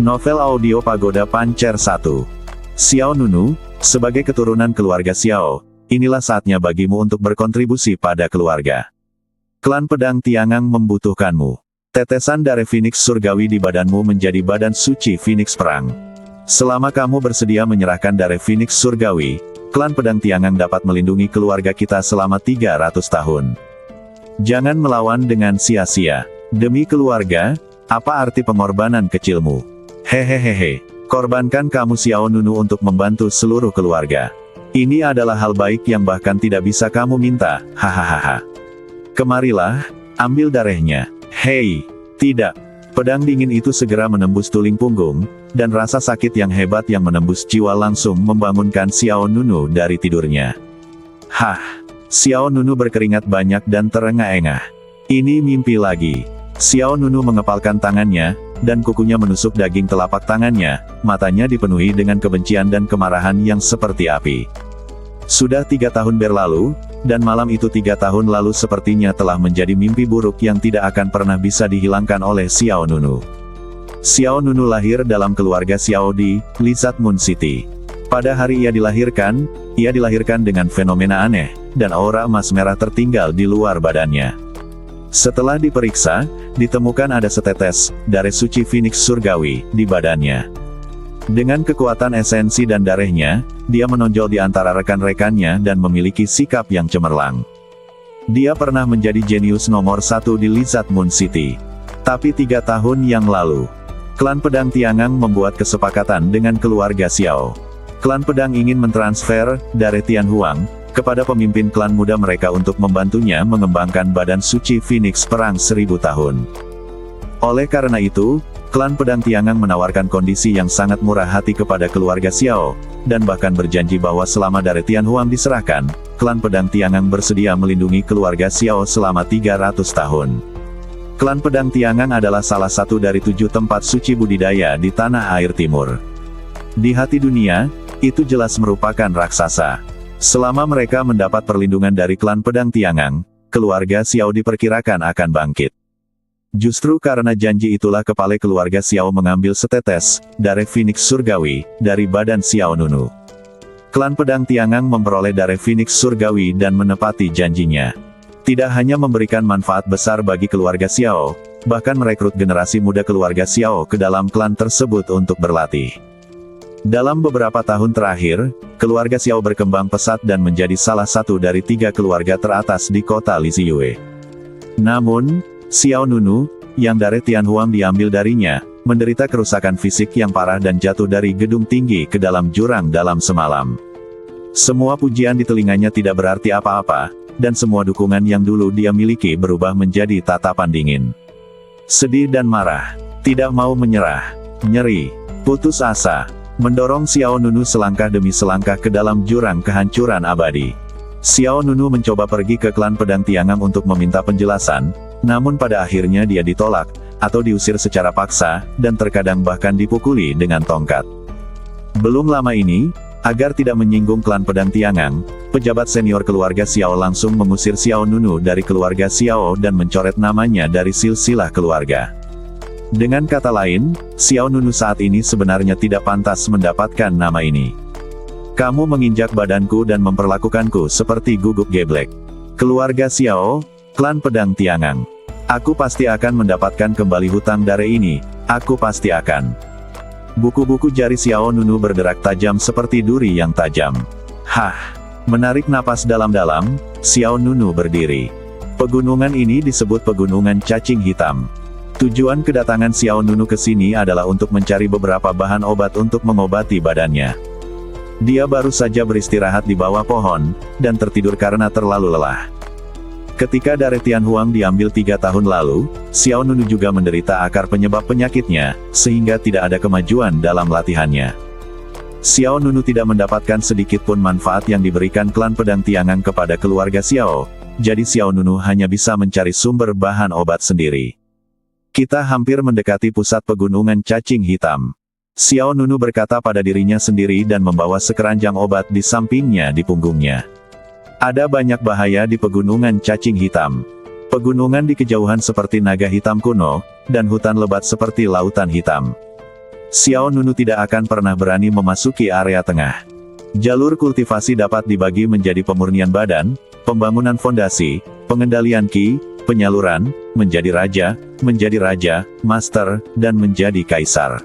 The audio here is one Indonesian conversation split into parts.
Novel audio Pagoda Pancer 1. Xiao Nunu, sebagai keturunan keluarga Xiao, inilah saatnya bagimu untuk berkontribusi pada keluarga. Klan Pedang Tiangang membutuhkanmu. Tetesan darah Phoenix surgawi di badanmu menjadi badan suci Phoenix perang. Selama kamu bersedia menyerahkan darah Phoenix surgawi, Klan Pedang Tiangang dapat melindungi keluarga kita selama 300 tahun. Jangan melawan dengan sia-sia. Demi keluarga, apa arti pengorbanan kecilmu? Hehehehe, korbankan kamu Xiao Nunu untuk membantu seluruh keluarga. Ini adalah hal baik yang bahkan tidak bisa kamu minta, hahaha. Kemarilah, ambil darahnya. Hei, tidak. Pedang dingin itu segera menembus tulang punggung, dan rasa sakit yang hebat yang menembus jiwa langsung membangunkan Xiao Nunu dari tidurnya. Hah, Xiao Nunu berkeringat banyak dan terengah-engah. Ini mimpi lagi. Xiao Nunu mengepalkan tangannya, dan kukunya menusuk daging telapak tangannya, matanya dipenuhi dengan kebencian dan kemarahan yang seperti api. Sudah 3 tahun berlalu, dan malam itu 3 tahun lalu sepertinya telah menjadi mimpi buruk yang tidak akan pernah bisa dihilangkan oleh Xiao Nunu. Xiao Nunu lahir dalam keluarga Xiao di Lizard Moon City. Pada hari ia dilahirkan dengan fenomena aneh, dan aura emas merah tertinggal di luar badannya. Setelah diperiksa, ditemukan ada setetes darah suci Phoenix surgawi di badannya. Dengan kekuatan esensi dan darahnya, dia menonjol di antara rekan-rekannya dan memiliki sikap yang cemerlang. Dia pernah menjadi jenius nomor 1 di Lizard Moon City. Tapi 3 tahun yang lalu, Klan Pedang Tiangang membuat kesepakatan dengan keluarga Xiao. Klan Pedang ingin mentransfer darah Tian Huang kepada pemimpin klan muda mereka untuk membantunya mengembangkan badan suci Phoenix perang 1000 tahun. Oleh karena itu, Klan Pedang Tiangang menawarkan kondisi yang sangat murah hati kepada keluarga Xiao, dan bahkan berjanji bahwa selama darah Tian Huang diserahkan, Klan Pedang Tiangang bersedia melindungi keluarga Xiao selama 300 tahun. Klan Pedang Tiangang adalah salah satu dari 7 tempat suci budidaya di tanah air timur. Di hati dunia, itu jelas merupakan raksasa. Selama mereka mendapat perlindungan dari Klan Pedang Tiangang, keluarga Xiao diperkirakan akan bangkit. Justru karena janji itulah kepala keluarga Xiao mengambil setetes darah Phoenix surgawi dari badan Xiao Nunu. Klan Pedang Tiangang memperoleh darah Phoenix surgawi dan menepati janjinya. Tidak hanya memberikan manfaat besar bagi keluarga Xiao, bahkan merekrut generasi muda keluarga Xiao ke dalam klan tersebut untuk berlatih. Dalam beberapa tahun terakhir, keluarga Xiao berkembang pesat dan menjadi salah satu dari 3 keluarga teratas di kota Liziyue. Namun, Xiao Nunu, yang darah Tian Huang diambil darinya, menderita kerusakan fisik yang parah dan jatuh dari gedung tinggi ke dalam jurang dalam semalam. Semua pujian di telinganya tidak berarti apa-apa, dan semua dukungan yang dulu dia miliki berubah menjadi tatapan dingin. Sedih dan marah, tidak mau menyerah, nyeri, putus asa, mendorong Xiao Nunu selangkah demi selangkah ke dalam jurang kehancuran abadi. Xiao Nunu mencoba pergi ke Klan Pedang Tiangang untuk meminta penjelasan, namun pada akhirnya dia ditolak, atau diusir secara paksa, dan terkadang bahkan dipukuli dengan tongkat. Belum lama ini, agar tidak menyinggung Klan Pedang Tiangang, pejabat senior keluarga Xiao langsung mengusir Xiao Nunu dari keluarga Xiao dan mencoret namanya dari silsilah keluarga. Dengan kata lain, Xiao Nunu saat ini sebenarnya tidak pantas mendapatkan nama ini. Kamu menginjak badanku dan memperlakukanku seperti guguk geblek. Keluarga Xiao, Klan Pedang Tiangang. Aku pasti akan mendapatkan kembali hutang darah ini, aku pasti akan. Buku-buku jari Xiao Nunu berderak tajam seperti duri yang tajam. Hah! Menarik napas dalam-dalam, Xiao Nunu berdiri. Pegunungan ini disebut Pegunungan Cacing Hitam. Tujuan kedatangan Xiao Nunu ke sini adalah untuk mencari beberapa bahan obat untuk mengobati badannya. Dia baru saja beristirahat di bawah pohon, dan tertidur karena terlalu lelah. Ketika darah Tian Huang diambil 3 tahun lalu, Xiao Nunu juga menderita akar penyebab penyakitnya, sehingga tidak ada kemajuan dalam latihannya. Xiao Nunu tidak mendapatkan sedikit pun manfaat yang diberikan Klan Pedang Tiangang kepada keluarga Xiao, jadi Xiao Nunu hanya bisa mencari sumber bahan obat sendiri. Kita hampir mendekati pusat Pegunungan Cacing Hitam. Xiao Nunu berkata pada dirinya sendiri dan membawa sekeranjang obat di sampingnya di punggungnya. Ada banyak bahaya di Pegunungan Cacing Hitam. Pegunungan di kejauhan seperti naga hitam kuno, dan hutan lebat seperti lautan hitam. Xiao Nunu tidak akan pernah berani memasuki area tengah. Jalur kultivasi dapat dibagi menjadi pemurnian badan, pembangunan fondasi, pengendalian ki, penyaluran, menjadi raja, master, dan menjadi kaisar.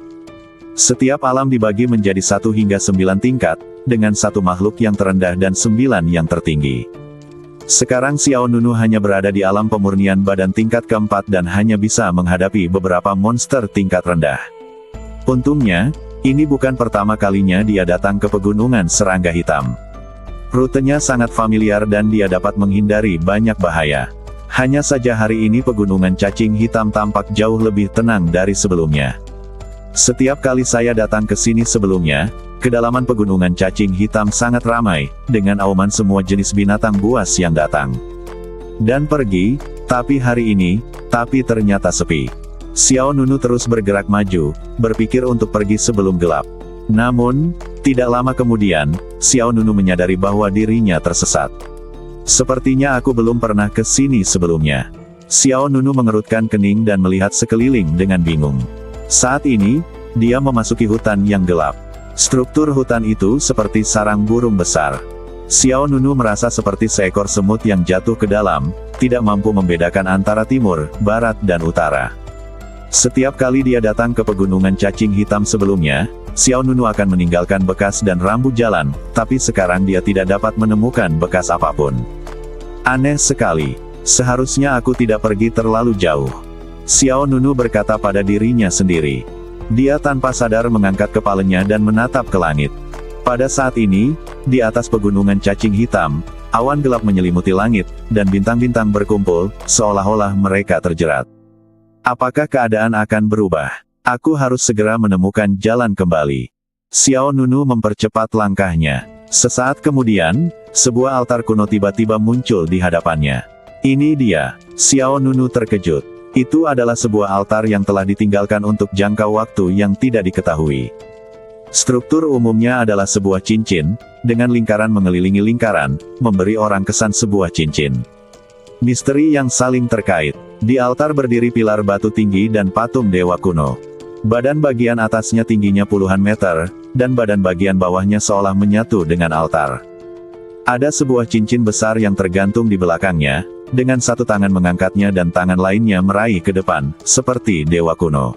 Setiap alam dibagi menjadi 1 hingga 9 tingkat, dengan 1 makhluk yang terendah dan 9 yang tertinggi. Sekarang Xiao Nunu hanya berada di alam pemurnian badan tingkat keempat dan hanya bisa menghadapi beberapa monster tingkat rendah. Untungnya, ini bukan pertama kalinya dia datang ke pegunungan serangga hitam. Rutenya sangat familiar dan dia dapat menghindari banyak bahaya. Hanya saja hari ini pegunungan cacing hitam tampak jauh lebih tenang dari sebelumnya. Setiap kali saya datang ke sini sebelumnya, kedalaman pegunungan cacing hitam sangat ramai, dengan auman semua jenis binatang buas yang datang dan pergi, tapi hari ini, ternyata sepi. Xiao Nunu terus bergerak maju, berpikir untuk pergi sebelum gelap. Namun, tidak lama kemudian, Xiao Nunu menyadari bahwa dirinya tersesat. Sepertinya aku belum pernah ke sini sebelumnya. Xiao Nunu mengerutkan kening dan melihat sekeliling dengan bingung. Saat ini, dia memasuki hutan yang gelap. Struktur hutan itu seperti sarang burung besar. Xiao Nunu merasa seperti seekor semut yang jatuh ke dalam, tidak mampu membedakan antara timur, barat dan utara. Setiap kali dia datang ke pegunungan cacing hitam sebelumnya, Xiao Nunu akan meninggalkan bekas dan rambu jalan, tapi sekarang dia tidak dapat menemukan bekas apapun. Aneh sekali. Seharusnya aku tidak pergi terlalu jauh. Xiao Nunu berkata pada dirinya sendiri. Dia tanpa sadar mengangkat kepalanya dan menatap ke langit. Pada saat ini, di atas pegunungan cacing hitam, awan gelap menyelimuti langit, dan bintang-bintang berkumpul, seolah-olah mereka terjerat. Apakah keadaan akan berubah? Aku harus segera menemukan jalan kembali. Xiao Nunu mempercepat langkahnya. Sesaat kemudian, sebuah altar kuno tiba-tiba muncul di hadapannya. Ini dia. Xiao Nunu terkejut. Itu adalah sebuah altar yang telah ditinggalkan untuk jangka waktu yang tidak diketahui. Struktur umumnya adalah sebuah cincin, dengan lingkaran mengelilingi lingkaran, memberi orang kesan sebuah cincin. Misteri yang saling terkait. Di altar berdiri pilar batu tinggi dan patung dewa kuno. Badan bagian atasnya tingginya puluhan meter, dan badan bagian bawahnya seolah menyatu dengan altar. Ada sebuah cincin besar yang tergantung di belakangnya, dengan satu tangan mengangkatnya dan tangan lainnya meraih ke depan, seperti dewa kuno.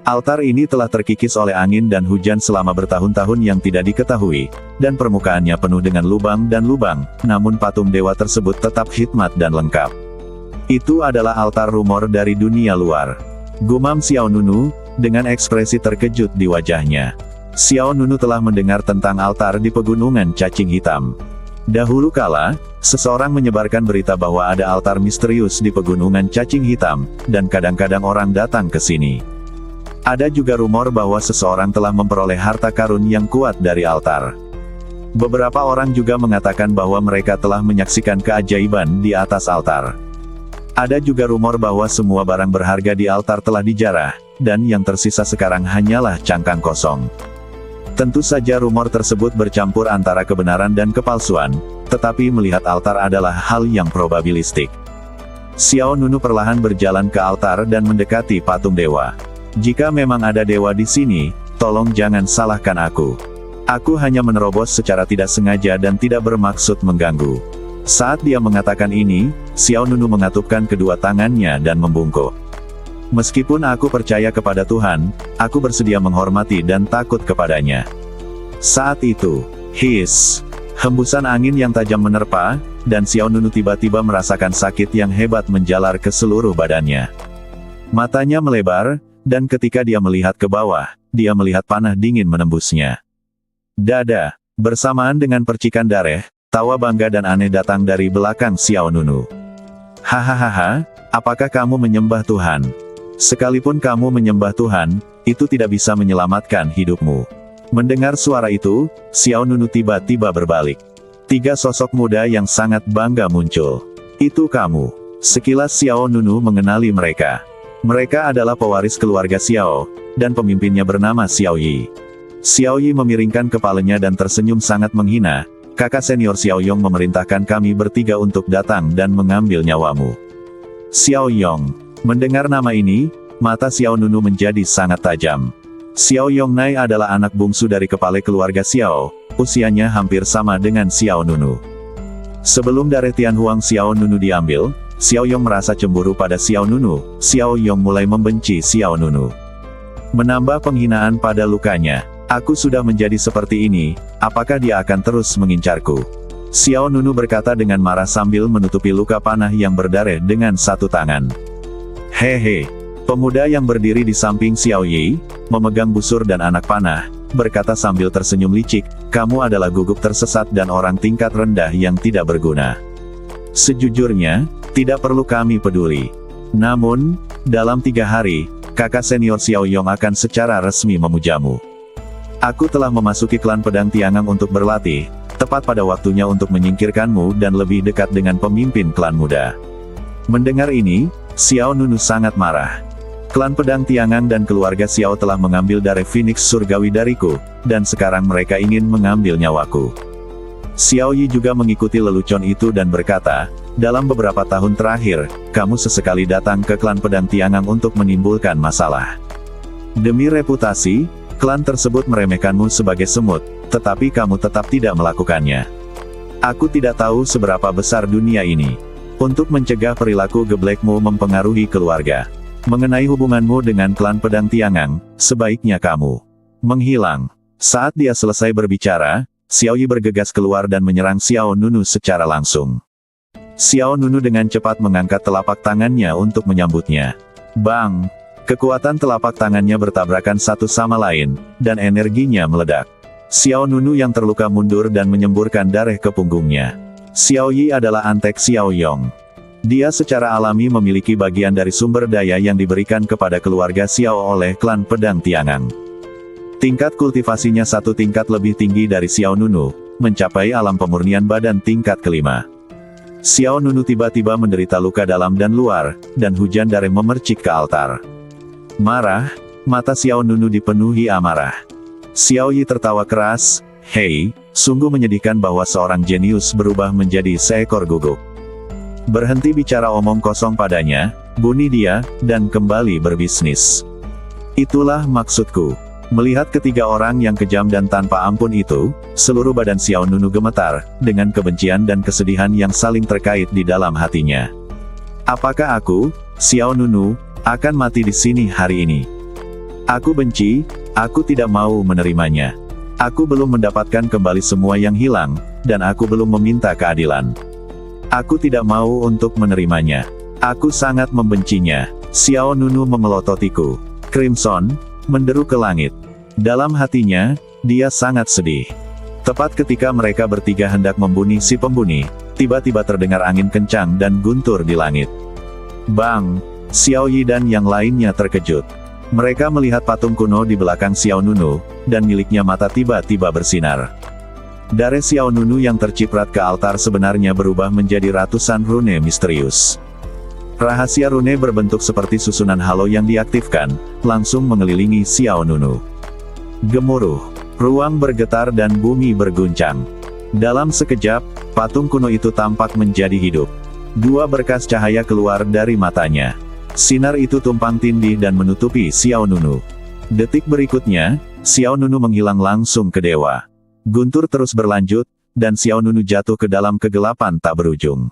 Altar ini telah terkikis oleh angin dan hujan selama bertahun-tahun yang tidak diketahui, dan permukaannya penuh dengan lubang dan lubang, namun patung dewa tersebut tetap khidmat dan lengkap. Itu adalah altar rumor dari dunia luar. Gumam Xiao Nunu, dengan ekspresi terkejut di wajahnya. Xiao Nunu telah mendengar tentang altar di pegunungan cacing hitam. Dahulu kala, seseorang menyebarkan berita bahwa ada altar misterius di pegunungan cacing hitam, dan kadang-kadang orang datang ke sini. Ada juga rumor bahwa seseorang telah memperoleh harta karun yang kuat dari altar. Beberapa orang juga mengatakan bahwa mereka telah menyaksikan keajaiban di atas altar. Ada juga rumor bahwa semua barang berharga di altar telah dijarah, dan yang tersisa sekarang hanyalah cangkang kosong. Tentu saja rumor tersebut bercampur antara kebenaran dan kepalsuan, tetapi melihat altar adalah hal yang probabilistik. Xiao Nunu perlahan berjalan ke altar dan mendekati patung dewa. Jika memang ada dewa di sini, tolong jangan salahkan aku. Aku hanya menerobos secara tidak sengaja dan tidak bermaksud mengganggu. Saat dia mengatakan ini, Xiao Nunu mengatupkan kedua tangannya dan membungkuk. Meskipun aku percaya kepada Tuhan, aku bersedia menghormati dan takut kepadanya. Saat itu, hembusan angin yang tajam menerpa, dan Xiao Nunu tiba-tiba merasakan sakit yang hebat menjalar ke seluruh badannya. Matanya melebar, dan ketika dia melihat ke bawah, dia melihat panah dingin menembusnya. Dada, bersamaan dengan percikan darah, tawa bangga dan aneh datang dari belakang Xiao Nunu. Hahaha, apakah kamu menyembah Tuhan? Sekalipun kamu menyembah Tuhan, itu tidak bisa menyelamatkan hidupmu. Mendengar suara itu, Xiao Nunu tiba-tiba berbalik. 3 sosok muda yang sangat bangga muncul. Itu kamu. Sekilas Xiao Nunu mengenali mereka. Mereka adalah pewaris keluarga Xiao, dan pemimpinnya bernama Xiao Yi. Xiao Yi memiringkan kepalanya dan tersenyum sangat menghina. Kakak senior Xiao Yong memerintahkan kami bertiga untuk datang dan mengambil nyawamu. Xiao Yong. Mendengar nama ini, mata Xiao Nunu menjadi sangat tajam. Xiao Yongnai adalah anak bungsu dari kepala keluarga Xiao, usianya hampir sama dengan Xiao Nunu. Sebelum dari Tianhuang Xiao Nunu diambil, Xiao Yong merasa cemburu pada Xiao Nunu. Xiao Yong mulai membenci Xiao Nunu. Menambah penghinaan pada lukanya. Aku sudah menjadi seperti ini, apakah dia akan terus mengincarku? Xiao Nunu berkata dengan marah sambil menutupi luka panah yang berdarah dengan satu tangan. Hehe. Pemuda yang berdiri di samping Xiao Yi, memegang busur dan anak panah, berkata sambil tersenyum licik, kamu adalah guguk tersesat dan orang tingkat rendah yang tidak berguna. Sejujurnya, tidak perlu kami peduli. Namun, dalam 3 hari, kakak senior Xiao Yong akan secara resmi memujamu. Aku telah memasuki klan pedang Tiangang untuk berlatih, tepat pada waktunya untuk menyingkirkanmu dan lebih dekat dengan pemimpin klan muda. Mendengar ini, Xiao Nunu sangat marah. Klan pedang Tiangang dan keluarga Xiao telah mengambil darah Phoenix surgawi dariku, dan sekarang mereka ingin mengambil nyawaku. Xiao Yi juga mengikuti lelucon itu dan berkata, dalam beberapa tahun terakhir, kamu sesekali datang ke klan pedang Tiangang untuk menimbulkan masalah. Demi reputasi, klan tersebut meremehkanmu sebagai semut, tetapi kamu tetap tidak melakukannya. Aku tidak tahu seberapa besar dunia ini. Untuk mencegah perilaku geblekmu mempengaruhi keluarga. Mengenai hubunganmu dengan klan pedang Tiangang, sebaiknya kamu menghilang. Saat dia selesai berbicara, Xiao Yi bergegas keluar dan menyerang Xiao Nunu secara langsung. Xiao Nunu dengan cepat mengangkat telapak tangannya untuk menyambutnya. Bang! Kekuatan telapak tangannya bertabrakan satu sama lain, dan energinya meledak. Xiao Nunu yang terluka mundur dan menyemburkan darah ke punggungnya. Xiao Yi adalah antek Xiao Yong. Dia secara alami memiliki bagian dari sumber daya yang diberikan kepada keluarga Xiao oleh klan pedang Tiangang. Tingkat kultivasinya satu tingkat lebih tinggi dari Xiao Nunu, mencapai alam pemurnian badan tingkat kelima. Xiao Nunu tiba-tiba menderita luka dalam dan luar, dan hujan darah memercik ke altar. Marah, mata Xiao Nunu dipenuhi amarah. Xiao Yi tertawa keras, hei, sungguh menyedihkan bahwa seorang jenius berubah menjadi seekor guguk. Berhenti bicara omong kosong padanya, bunuh dia, dan kembali berbisnis. Itulah maksudku. Melihat ketiga orang yang kejam dan tanpa ampun itu, seluruh badan Xiao Nunu gemetar, dengan kebencian dan kesedihan yang saling terkait di dalam hatinya. Apakah aku, Xiao Nunu, akan mati di sini hari ini? Aku benci, aku tidak mau menerimanya. Aku belum mendapatkan kembali semua yang hilang, dan aku belum meminta keadilan. Aku tidak mau untuk menerimanya. Aku sangat membencinya. Xiao Nunu memelototiku. Crimson menderu ke langit. Dalam hatinya, dia sangat sedih. Tepat ketika mereka bertiga hendak membunuh si pembunuh, tiba-tiba terdengar angin kencang dan guntur di langit. Bang! Xiao Yi dan yang lainnya terkejut. Mereka melihat patung kuno di belakang Xiao Nunu, dan miliknya mata tiba-tiba bersinar. Darah Xiao Nunu yang terciprat ke altar sebenarnya berubah menjadi ratusan rune misterius. Rahasia rune berbentuk seperti susunan halo yang diaktifkan, langsung mengelilingi Xiao Nunu. Gemuruh, ruang bergetar dan bumi berguncang. Dalam sekejap, patung kuno itu tampak menjadi hidup. 2 berkas cahaya keluar dari matanya. Sinar itu tumpang tindih dan menutupi Xiao Nunu. Detik berikutnya, Xiao Nunu menghilang langsung ke dewa. Guntur terus berlanjut, dan Xiao Nunu jatuh ke dalam kegelapan tak berujung.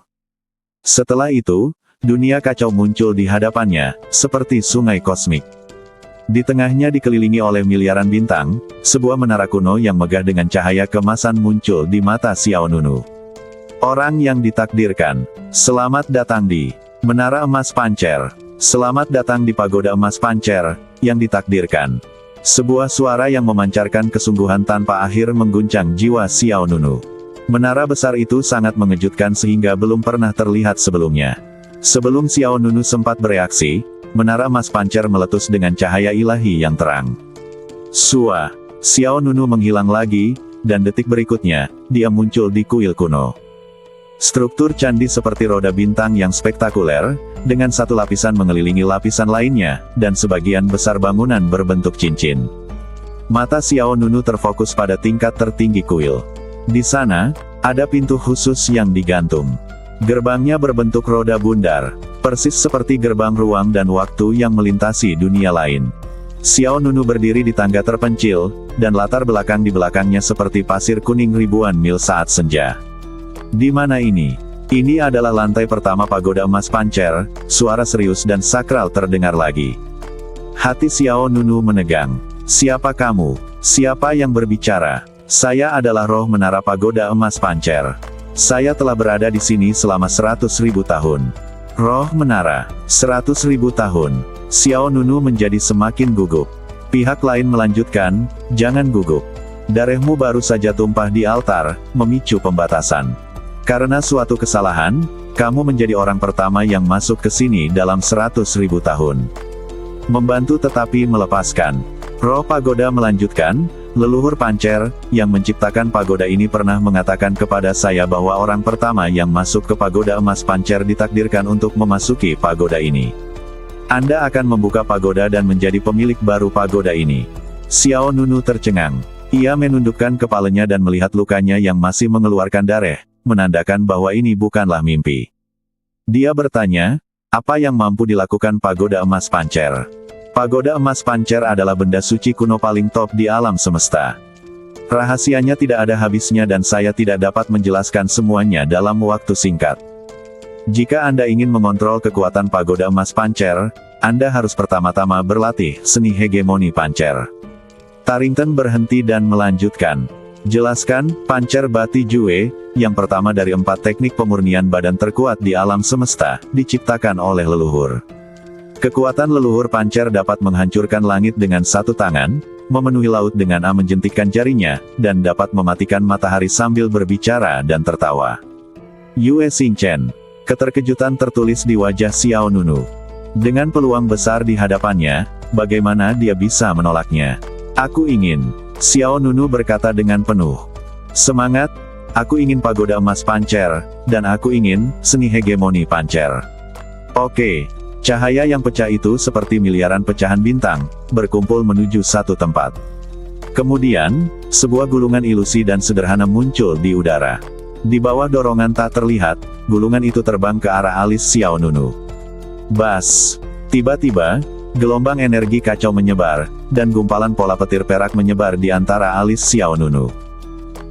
Setelah itu, dunia kacau muncul di hadapannya, seperti sungai kosmik. Di tengahnya dikelilingi oleh miliaran bintang, sebuah menara kuno yang megah dengan cahaya kemasan muncul di mata Xiao Nunu. Orang yang ditakdirkan, selamat datang di Menara Emas Pancer. Selamat datang di Pagoda Emas Pancer, yang ditakdirkan. Sebuah suara yang memancarkan kesungguhan tanpa akhir mengguncang jiwa Xiao Nunu. Menara besar itu sangat mengejutkan sehingga belum pernah terlihat sebelumnya. Sebelum Xiao Nunu sempat bereaksi, Menara Emas Pancer meletus dengan cahaya ilahi yang terang. Xiao Nunu menghilang lagi, dan detik berikutnya, dia muncul di kuil kuno. Struktur candi seperti roda bintang yang spektakuler, dengan satu lapisan mengelilingi lapisan lainnya, dan sebagian besar bangunan berbentuk cincin. Mata Xiao Nunu terfokus pada tingkat tertinggi kuil. Di sana, ada pintu khusus yang digantung. Gerbangnya berbentuk roda bundar, persis seperti gerbang ruang dan waktu yang melintasi dunia lain. Xiao Nunu berdiri di tangga terpencil, dan latar belakang di belakangnya seperti pasir kuning ribuan mil saat senja. Di mana ini? Ini adalah lantai pertama pagoda emas pancer, suara serius dan sakral terdengar lagi. Hati Xiao Nunu menegang. Siapa kamu? Siapa yang berbicara? Saya adalah roh menara pagoda emas pancer. Saya telah berada di sini selama 100.000 tahun. Roh menara, 100.000 tahun. Xiao Nunu menjadi semakin gugup. Pihak lain melanjutkan, jangan gugup. Darahmu baru saja tumpah di altar, memicu pembatasan. Karena suatu kesalahan, kamu menjadi orang pertama yang masuk ke sini dalam 100.000 tahun. Membantu tetapi melepaskan. Roh pagoda melanjutkan, leluhur pancer, yang menciptakan pagoda ini pernah mengatakan kepada saya bahwa orang pertama yang masuk ke pagoda emas pancer ditakdirkan untuk memasuki pagoda ini. Anda akan membuka pagoda dan menjadi pemilik baru pagoda ini. Xiao Nunu tercengang. Ia menundukkan kepalanya dan melihat lukanya yang masih mengeluarkan darah, menandakan bahwa ini bukanlah mimpi. Dia bertanya, apa yang mampu dilakukan pagoda emas pancer? Pagoda emas pancer adalah benda suci kuno paling top di alam semesta. Rahasianya tidak ada habisnya dan saya tidak dapat menjelaskan semuanya dalam waktu singkat. Jika Anda ingin mengontrol kekuatan pagoda emas pancer, Anda harus pertama-tama berlatih seni hegemoni pancer. Tarrington berhenti dan melanjutkan. Jelaskan, pancer Bati Jue, yang pertama dari 4 teknik pemurnian badan terkuat di alam semesta, diciptakan oleh leluhur. Kekuatan leluhur pancer dapat menghancurkan langit dengan satu tangan, memenuhi laut dengan menjentikkan jarinya, dan dapat mematikan matahari sambil berbicara dan tertawa. Yue Xingchen. Keterkejutan tertulis di wajah Xiao Nunu. Dengan peluang besar di hadapannya, bagaimana dia bisa menolaknya? Aku ingin. Xiao Nunu berkata dengan penuh semangat, aku ingin pagoda emas pancer, dan aku ingin seni hegemoni pancer. Oke. Cahaya yang pecah itu seperti miliaran pecahan bintang, berkumpul menuju satu tempat. Kemudian, sebuah gulungan ilusi dan sederhana muncul di udara. Di bawah dorongan tak terlihat, gulungan itu terbang ke arah alis Xiao Nunu. Bas! Tiba-tiba, gelombang energi kacau menyebar, dan gumpalan pola petir perak menyebar di antara alis Xiao Nunu.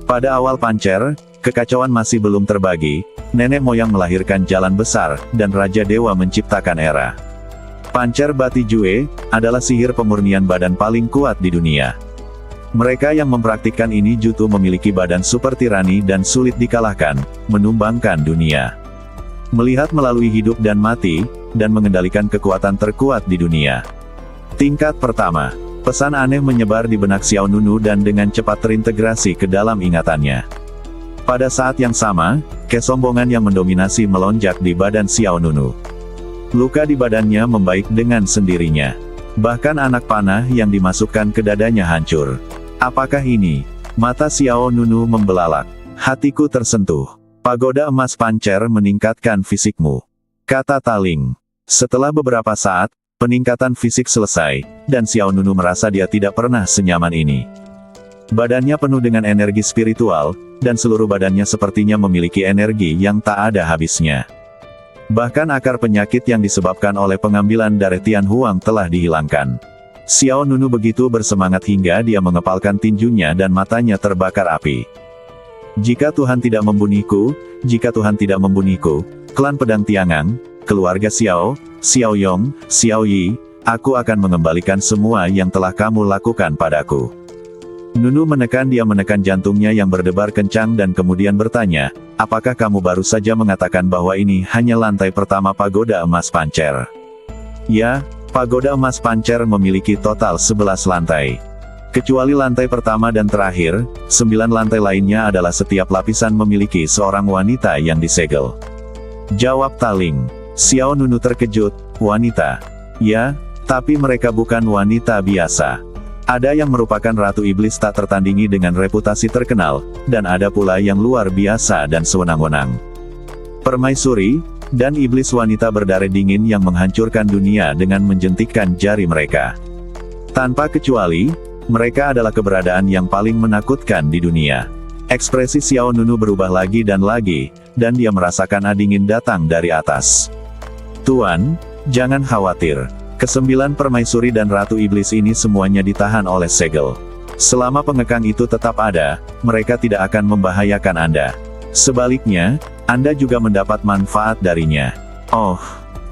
Pada awal pancer, kekacauan masih belum terbagi, nenek moyang melahirkan jalan besar, dan Raja Dewa menciptakan era. Pancer Bati Jue, adalah sihir pemurnian badan paling kuat di dunia. Mereka yang mempraktikkan ini justru memiliki badan super tirani dan sulit dikalahkan, menumbangkan dunia. Melihat melalui hidup dan mati, dan mengendalikan kekuatan terkuat di dunia. Tingkat pertama. Pesan aneh menyebar di benak Xiao Nunu dan dengan cepat terintegrasi ke dalam ingatannya. Pada saat yang sama, kesombongan yang mendominasi melonjak di badan Xiao Nunu. Luka di badannya membaik dengan sendirinya. Bahkan anak panah yang dimasukkan ke dadanya hancur. Apakah ini? Mata Xiao Nunu membelalak. Hatiku tersentuh. Pagoda emas pancer meningkatkan fisikmu. Kata Taling. Setelah beberapa saat, peningkatan fisik selesai, dan Xiao Nunu merasa dia tidak pernah senyaman ini. Badannya penuh dengan energi spiritual, dan seluruh badannya sepertinya memiliki energi yang tak ada habisnya. Bahkan akar penyakit yang disebabkan oleh pengambilan darah Tian Huang telah dihilangkan. Xiao Nunu begitu bersemangat hingga dia mengepalkan tinjunya dan matanya terbakar api. Jika Tuhan tidak membunuhku, klan pedang Tiangang, keluarga Xiao, Xiao Yong, Xiao Yi, aku akan mengembalikan semua yang telah kamu lakukan padaku. Nunu menekan jantungnya yang berdebar kencang dan kemudian bertanya, apakah kamu baru saja mengatakan bahwa ini hanya lantai pertama pagoda emas pancer? Ya, pagoda emas pancer memiliki total 11 lantai. Kecuali lantai pertama dan terakhir, 9 lantai lainnya adalah setiap lapisan memiliki seorang wanita yang disegel. Jawab Taling. Xiao Nunu terkejut, wanita. Ya, tapi mereka bukan wanita biasa. Ada yang merupakan Ratu Iblis tak tertandingi dengan reputasi terkenal, dan ada pula yang luar biasa dan sewenang-wenang. Permaisuri, dan iblis wanita berdarah dingin yang menghancurkan dunia dengan menjentikkan jari mereka. Tanpa kecuali, mereka adalah keberadaan yang paling menakutkan di dunia. Ekspresi Xiao Nunu berubah lagi, dan dia merasakan dingin datang dari atas. Tuan, jangan khawatir. Kesembilan permaisuri dan Ratu Iblis ini semuanya ditahan oleh segel. Selama pengekang itu tetap ada, mereka tidak akan membahayakan Anda. Sebaliknya, Anda juga mendapat manfaat darinya. Oh,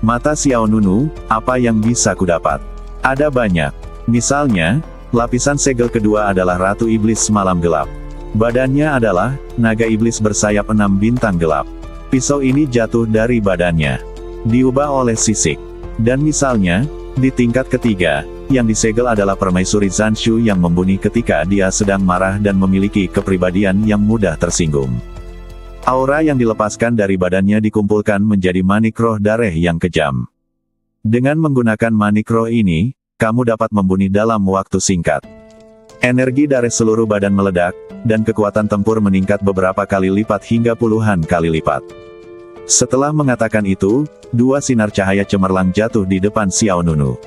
mata Xiao Nunu, apa yang bisa kudapat? Ada banyak. Misalnya, lapisan segel kedua adalah Ratu Iblis Malam Gelap. Badannya adalah naga iblis bersayap 6 bintang gelap. Pisau ini jatuh dari badannya, diubah oleh sisik. Dan misalnya, di tingkat ketiga, yang disegel adalah permaisuri Zanshu yang membunuh ketika dia sedang marah dan memiliki kepribadian yang mudah tersinggung. Aura yang dilepaskan dari badannya dikumpulkan menjadi manik roh dareh yang kejam. Dengan menggunakan manik roh ini, kamu dapat membunuh dalam waktu singkat. Energi dareh seluruh badan meledak, dan kekuatan tempur meningkat beberapa kali lipat hingga puluhan kali lipat. Setelah mengatakan itu, dua sinar cahaya cemerlang jatuh di depan Xiao Nunu.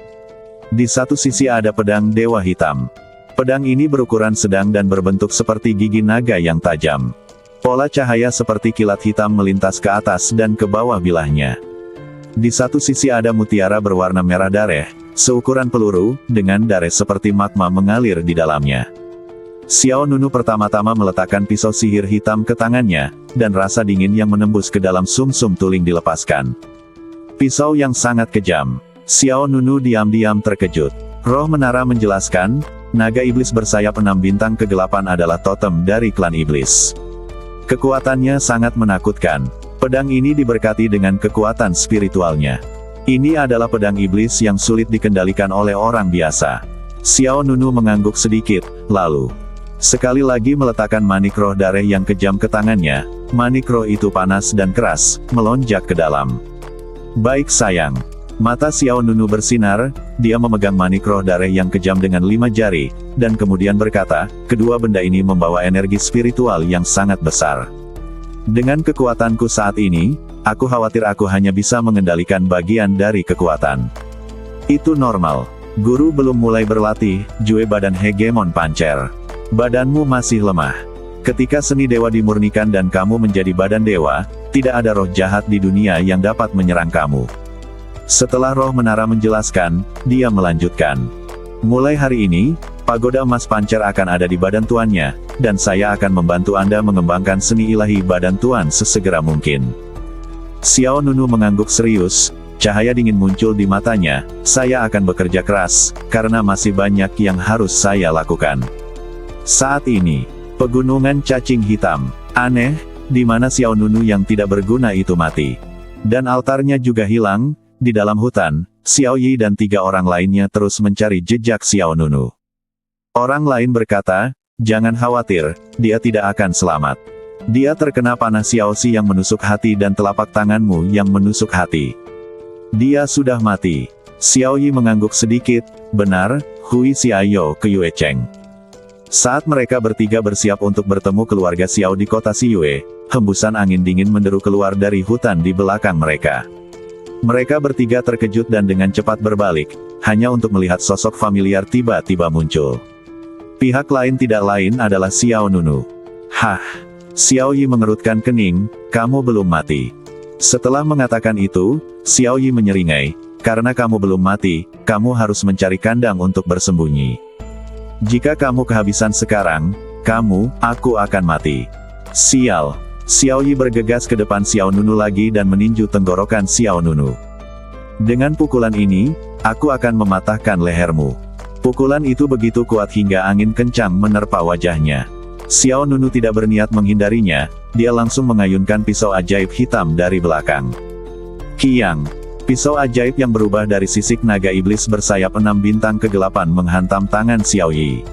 Di satu sisi ada pedang Dewa Hitam. Pedang ini berukuran sedang dan berbentuk seperti gigi naga yang tajam. Pola cahaya seperti kilat hitam melintas ke atas dan ke bawah bilahnya. Di satu sisi ada mutiara berwarna merah dareh, seukuran peluru, dengan dareh seperti magma mengalir di dalamnya. Xiao Nunu pertama-tama meletakkan pisau sihir hitam ke tangannya, dan rasa dingin yang menembus ke dalam sumsum tulang dilepaskan. Pisau yang sangat kejam. Xiao Nunu diam-diam terkejut. Roh menara menjelaskan, naga iblis bersayap 6 bintang kegelapan adalah totem dari klan iblis. Kekuatannya sangat menakutkan. Pedang ini diberkati dengan kekuatan spiritualnya. Ini adalah pedang iblis yang sulit dikendalikan oleh orang biasa. Xiao Nunu mengangguk sedikit, lalu sekali lagi meletakkan manik roh dareh yang kejam ke tangannya. Manik roh itu panas dan keras, melonjak ke dalam. Baik sayang. Mata Xiao Nunu bersinar, dia memegang manik roh dareh yang kejam dengan 5 jari, dan kemudian berkata, kedua benda ini membawa energi spiritual yang sangat besar. Dengan kekuatanku saat ini, aku khawatir aku hanya bisa mengendalikan bagian dari kekuatan. Itu normal. Guru belum mulai berlatih, Jue badan hegemon pancer. Badanmu masih lemah. Ketika seni dewa dimurnikan dan kamu menjadi badan dewa, tidak ada roh jahat di dunia yang dapat menyerang kamu. Setelah roh menara menjelaskan, dia melanjutkan. Mulai hari ini, pagoda emas pancer akan ada di badan tuannya, dan saya akan membantu Anda mengembangkan seni ilahi badan tuan sesegera mungkin. Xiao Nunu mengangguk serius, cahaya dingin muncul di matanya. Saya akan bekerja keras, karena masih banyak yang harus saya lakukan. Saat ini, pegunungan cacing hitam. Aneh, di mana Xiao Nunu yang tidak berguna itu mati. Dan altarnya juga hilang. Di dalam hutan, Xiao Yi dan 3 orang lainnya terus mencari jejak Xiao Nunu. Orang lain berkata, jangan khawatir, dia tidak akan selamat. Dia terkena panah Xiao Si yang menusuk hati dan telapak tanganmu yang menusuk hati. Dia sudah mati. Xiao Yi mengangguk sedikit, benar, Hui Xiaoyo ke Yue Cheng. Saat mereka bertiga bersiap untuk bertemu keluarga Xiao di kota Siyue, hembusan angin dingin menderu keluar dari hutan di belakang mereka. Mereka bertiga terkejut dan dengan cepat berbalik, hanya untuk melihat sosok familiar tiba-tiba muncul. Pihak lain tidak lain adalah Xiao Nunu. Hah! Xiao Yi mengerutkan kening, kamu belum mati. Setelah mengatakan itu, Xiao Yi menyeringai, karena kamu belum mati, kamu harus mencari kandang untuk bersembunyi. Jika kamu kehabisan sekarang, aku akan mati. Sial! Xiao Yi bergegas ke depan Xiao Nunu lagi dan meninju tenggorokan Xiao Nunu. Dengan pukulan ini, aku akan mematahkan lehermu. Pukulan itu begitu kuat hingga angin kencang menerpa wajahnya. Xiao Nunu tidak berniat menghindarinya, dia langsung mengayunkan pisau ajaib hitam dari belakang. Kiang! Pisau ajaib yang berubah dari sisik naga iblis bersayap 6 bintang kegelapan menghantam tangan Xiao Yi.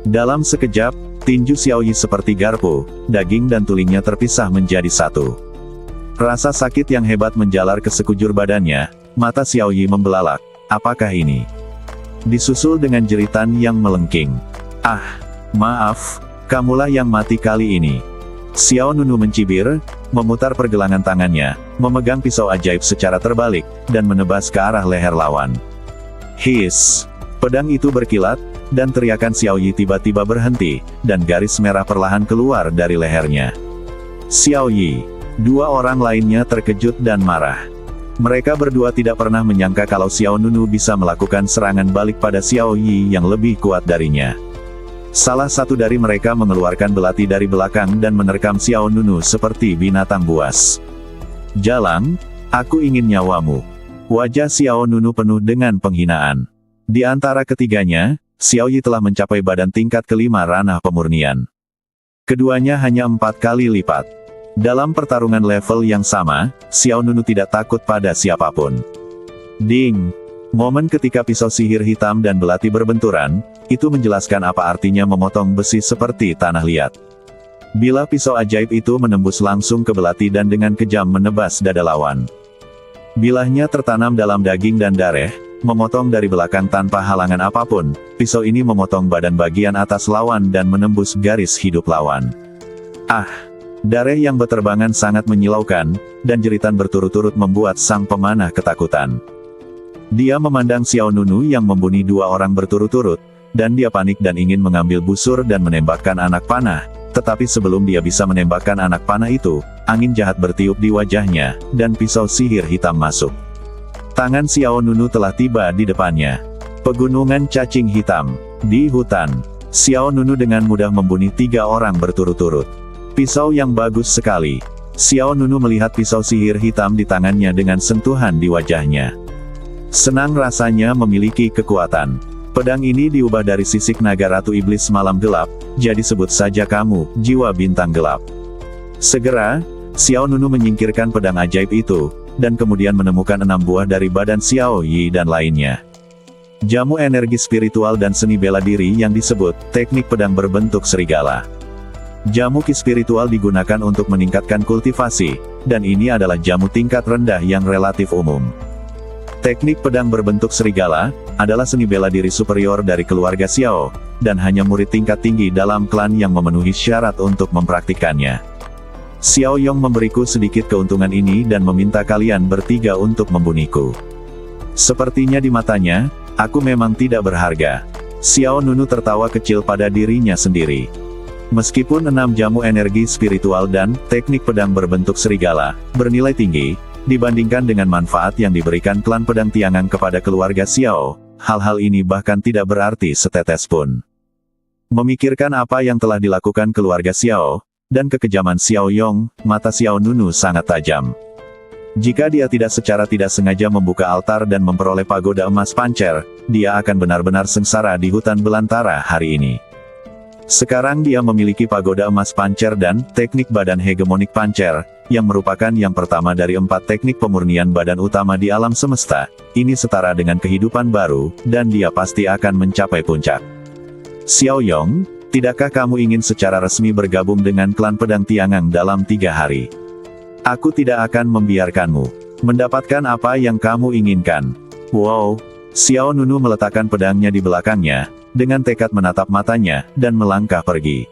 Dalam sekejap, tinju Xiao Yi seperti garpu, daging dan tulingnya terpisah menjadi satu. Rasa sakit yang hebat menjalar ke sekujur badannya, mata Xiao Yi membelalak. Apakah ini? Disusul dengan jeritan yang melengking. Ah, maaf, kamulah yang mati kali ini. Xiao Nunu mencibir, memutar pergelangan tangannya, memegang pisau ajaib secara terbalik, dan menebas ke arah leher lawan. Hiss! Pedang itu berkilat, dan teriakan Xiao Yi tiba-tiba berhenti, dan garis merah perlahan keluar dari lehernya. Xiao Yi. 2 orang lainnya terkejut dan marah. Mereka berdua tidak pernah menyangka kalau Xiao Nunu bisa melakukan serangan balik pada Xiao Yi yang lebih kuat darinya. Salah satu dari mereka mengeluarkan belati dari belakang dan menerkam Xiao Nunu seperti binatang buas. "Jalang, aku ingin nyawamu." Wajah Xiao Nunu penuh dengan penghinaan. Di antara ketiganya, Xiao Yi telah mencapai badan tingkat kelima ranah pemurnian. Keduanya hanya 4 kali lipat. Dalam pertarungan level yang sama, Xiao Nunu tidak takut pada siapapun. Ding! Momen ketika pisau sihir hitam dan belati berbenturan, itu menjelaskan apa artinya memotong besi seperti tanah liat. Bila pisau ajaib itu menembus langsung ke belati dan dengan kejam menebas dada lawan. Bilahnya tertanam dalam daging dan darah, memotong dari belakang tanpa halangan apapun, pisau ini memotong badan bagian atas lawan dan menembus garis hidup lawan. Ah! Darah yang berterbangan sangat menyilaukan, dan jeritan berturut-turut membuat sang pemanah ketakutan. Dia memandang Xiao Nunu yang membunuh 2 orang berturut-turut, dan dia panik dan ingin mengambil busur dan menembakkan anak panah, tetapi sebelum dia bisa menembakkan anak panah itu, angin jahat bertiup di wajahnya, dan pisau sihir hitam masuk. Tangan Xiao Nunu telah tiba di depannya. Pegunungan cacing hitam. Di hutan, Xiao Nunu dengan mudah membunuh 3 orang berturut-turut. Pisau yang bagus sekali. Xiao Nunu melihat pisau sihir hitam di tangannya dengan sentuhan di wajahnya. Senang rasanya memiliki kekuatan. Pedang ini diubah dari sisik naga Ratu Iblis Malam Gelap, jadi sebut saja kamu, jiwa bintang gelap. Segera, Xiao Nunu menyingkirkan pedang ajaib itu, dan kemudian menemukan 6 buah dari badan Xiao Yi dan lainnya. Jamu energi spiritual dan seni bela diri yang disebut, teknik pedang berbentuk serigala. Jamu ki spiritual digunakan untuk meningkatkan kultivasi, dan ini adalah jamu tingkat rendah yang relatif umum. Teknik pedang berbentuk serigala, adalah seni bela diri superior dari keluarga Xiao, dan hanya murid tingkat tinggi dalam klan yang memenuhi syarat untuk mempraktikkannya. Xiao Yong memberiku sedikit keuntungan ini dan meminta kalian bertiga untuk membunuhku. Sepertinya di matanya, aku memang tidak berharga. Xiao Nunu tertawa kecil pada dirinya sendiri. Meskipun 6 jamu energi spiritual dan teknik pedang berbentuk serigala bernilai tinggi, dibandingkan dengan manfaat yang diberikan klan pedang Tiangang kepada keluarga Xiao, hal-hal ini bahkan tidak berarti setetes pun. Memikirkan apa yang telah dilakukan keluarga Xiao, dan kekejaman Xiao Yong, mata Xiao Nunu sangat tajam. Jika dia tidak secara tidak sengaja membuka altar dan memperoleh pagoda emas pancer, dia akan benar-benar sengsara di hutan belantara hari ini. Sekarang dia memiliki pagoda emas pancer dan teknik badan hegemonik pancer, yang merupakan yang pertama dari 4 teknik pemurnian badan utama di alam semesta. Ini setara dengan kehidupan baru, dan dia pasti akan mencapai puncak. Xiao Yong, tidakkah kamu ingin secara resmi bergabung dengan klan pedang Tiangang dalam 3 hari? Aku tidak akan membiarkanmu mendapatkan apa yang kamu inginkan. Wow! Xiao Nunu meletakkan pedangnya di belakangnya, dengan tekad menatap matanya, dan melangkah pergi.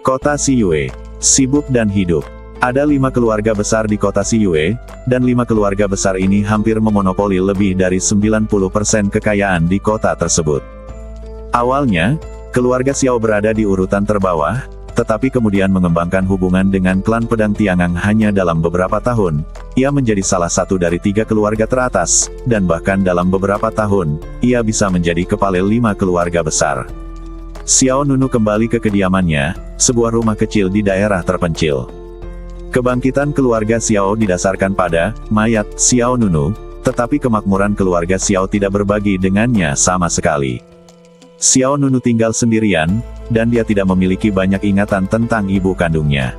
Kota Siyue, sibuk dan hidup. Ada 5 keluarga besar di kota Siyue, dan 5 keluarga besar ini hampir memonopoli lebih dari 90% kekayaan di kota tersebut. Awalnya, keluarga Xiao berada di urutan terbawah, tetapi kemudian mengembangkan hubungan dengan klan pedang Tiangang hanya dalam beberapa tahun. Ia menjadi salah satu dari 3 keluarga teratas, dan bahkan dalam beberapa tahun, ia bisa menjadi kepala 5 keluarga besar. Xiao Nunu kembali ke kediamannya, sebuah rumah kecil di daerah terpencil. Kebangkitan keluarga Xiao didasarkan pada mayat Xiao Nunu, tetapi kemakmuran keluarga Xiao tidak berbagi dengannya sama sekali. Xiao Nunu tinggal sendirian, dan dia tidak memiliki banyak ingatan tentang ibu kandungnya.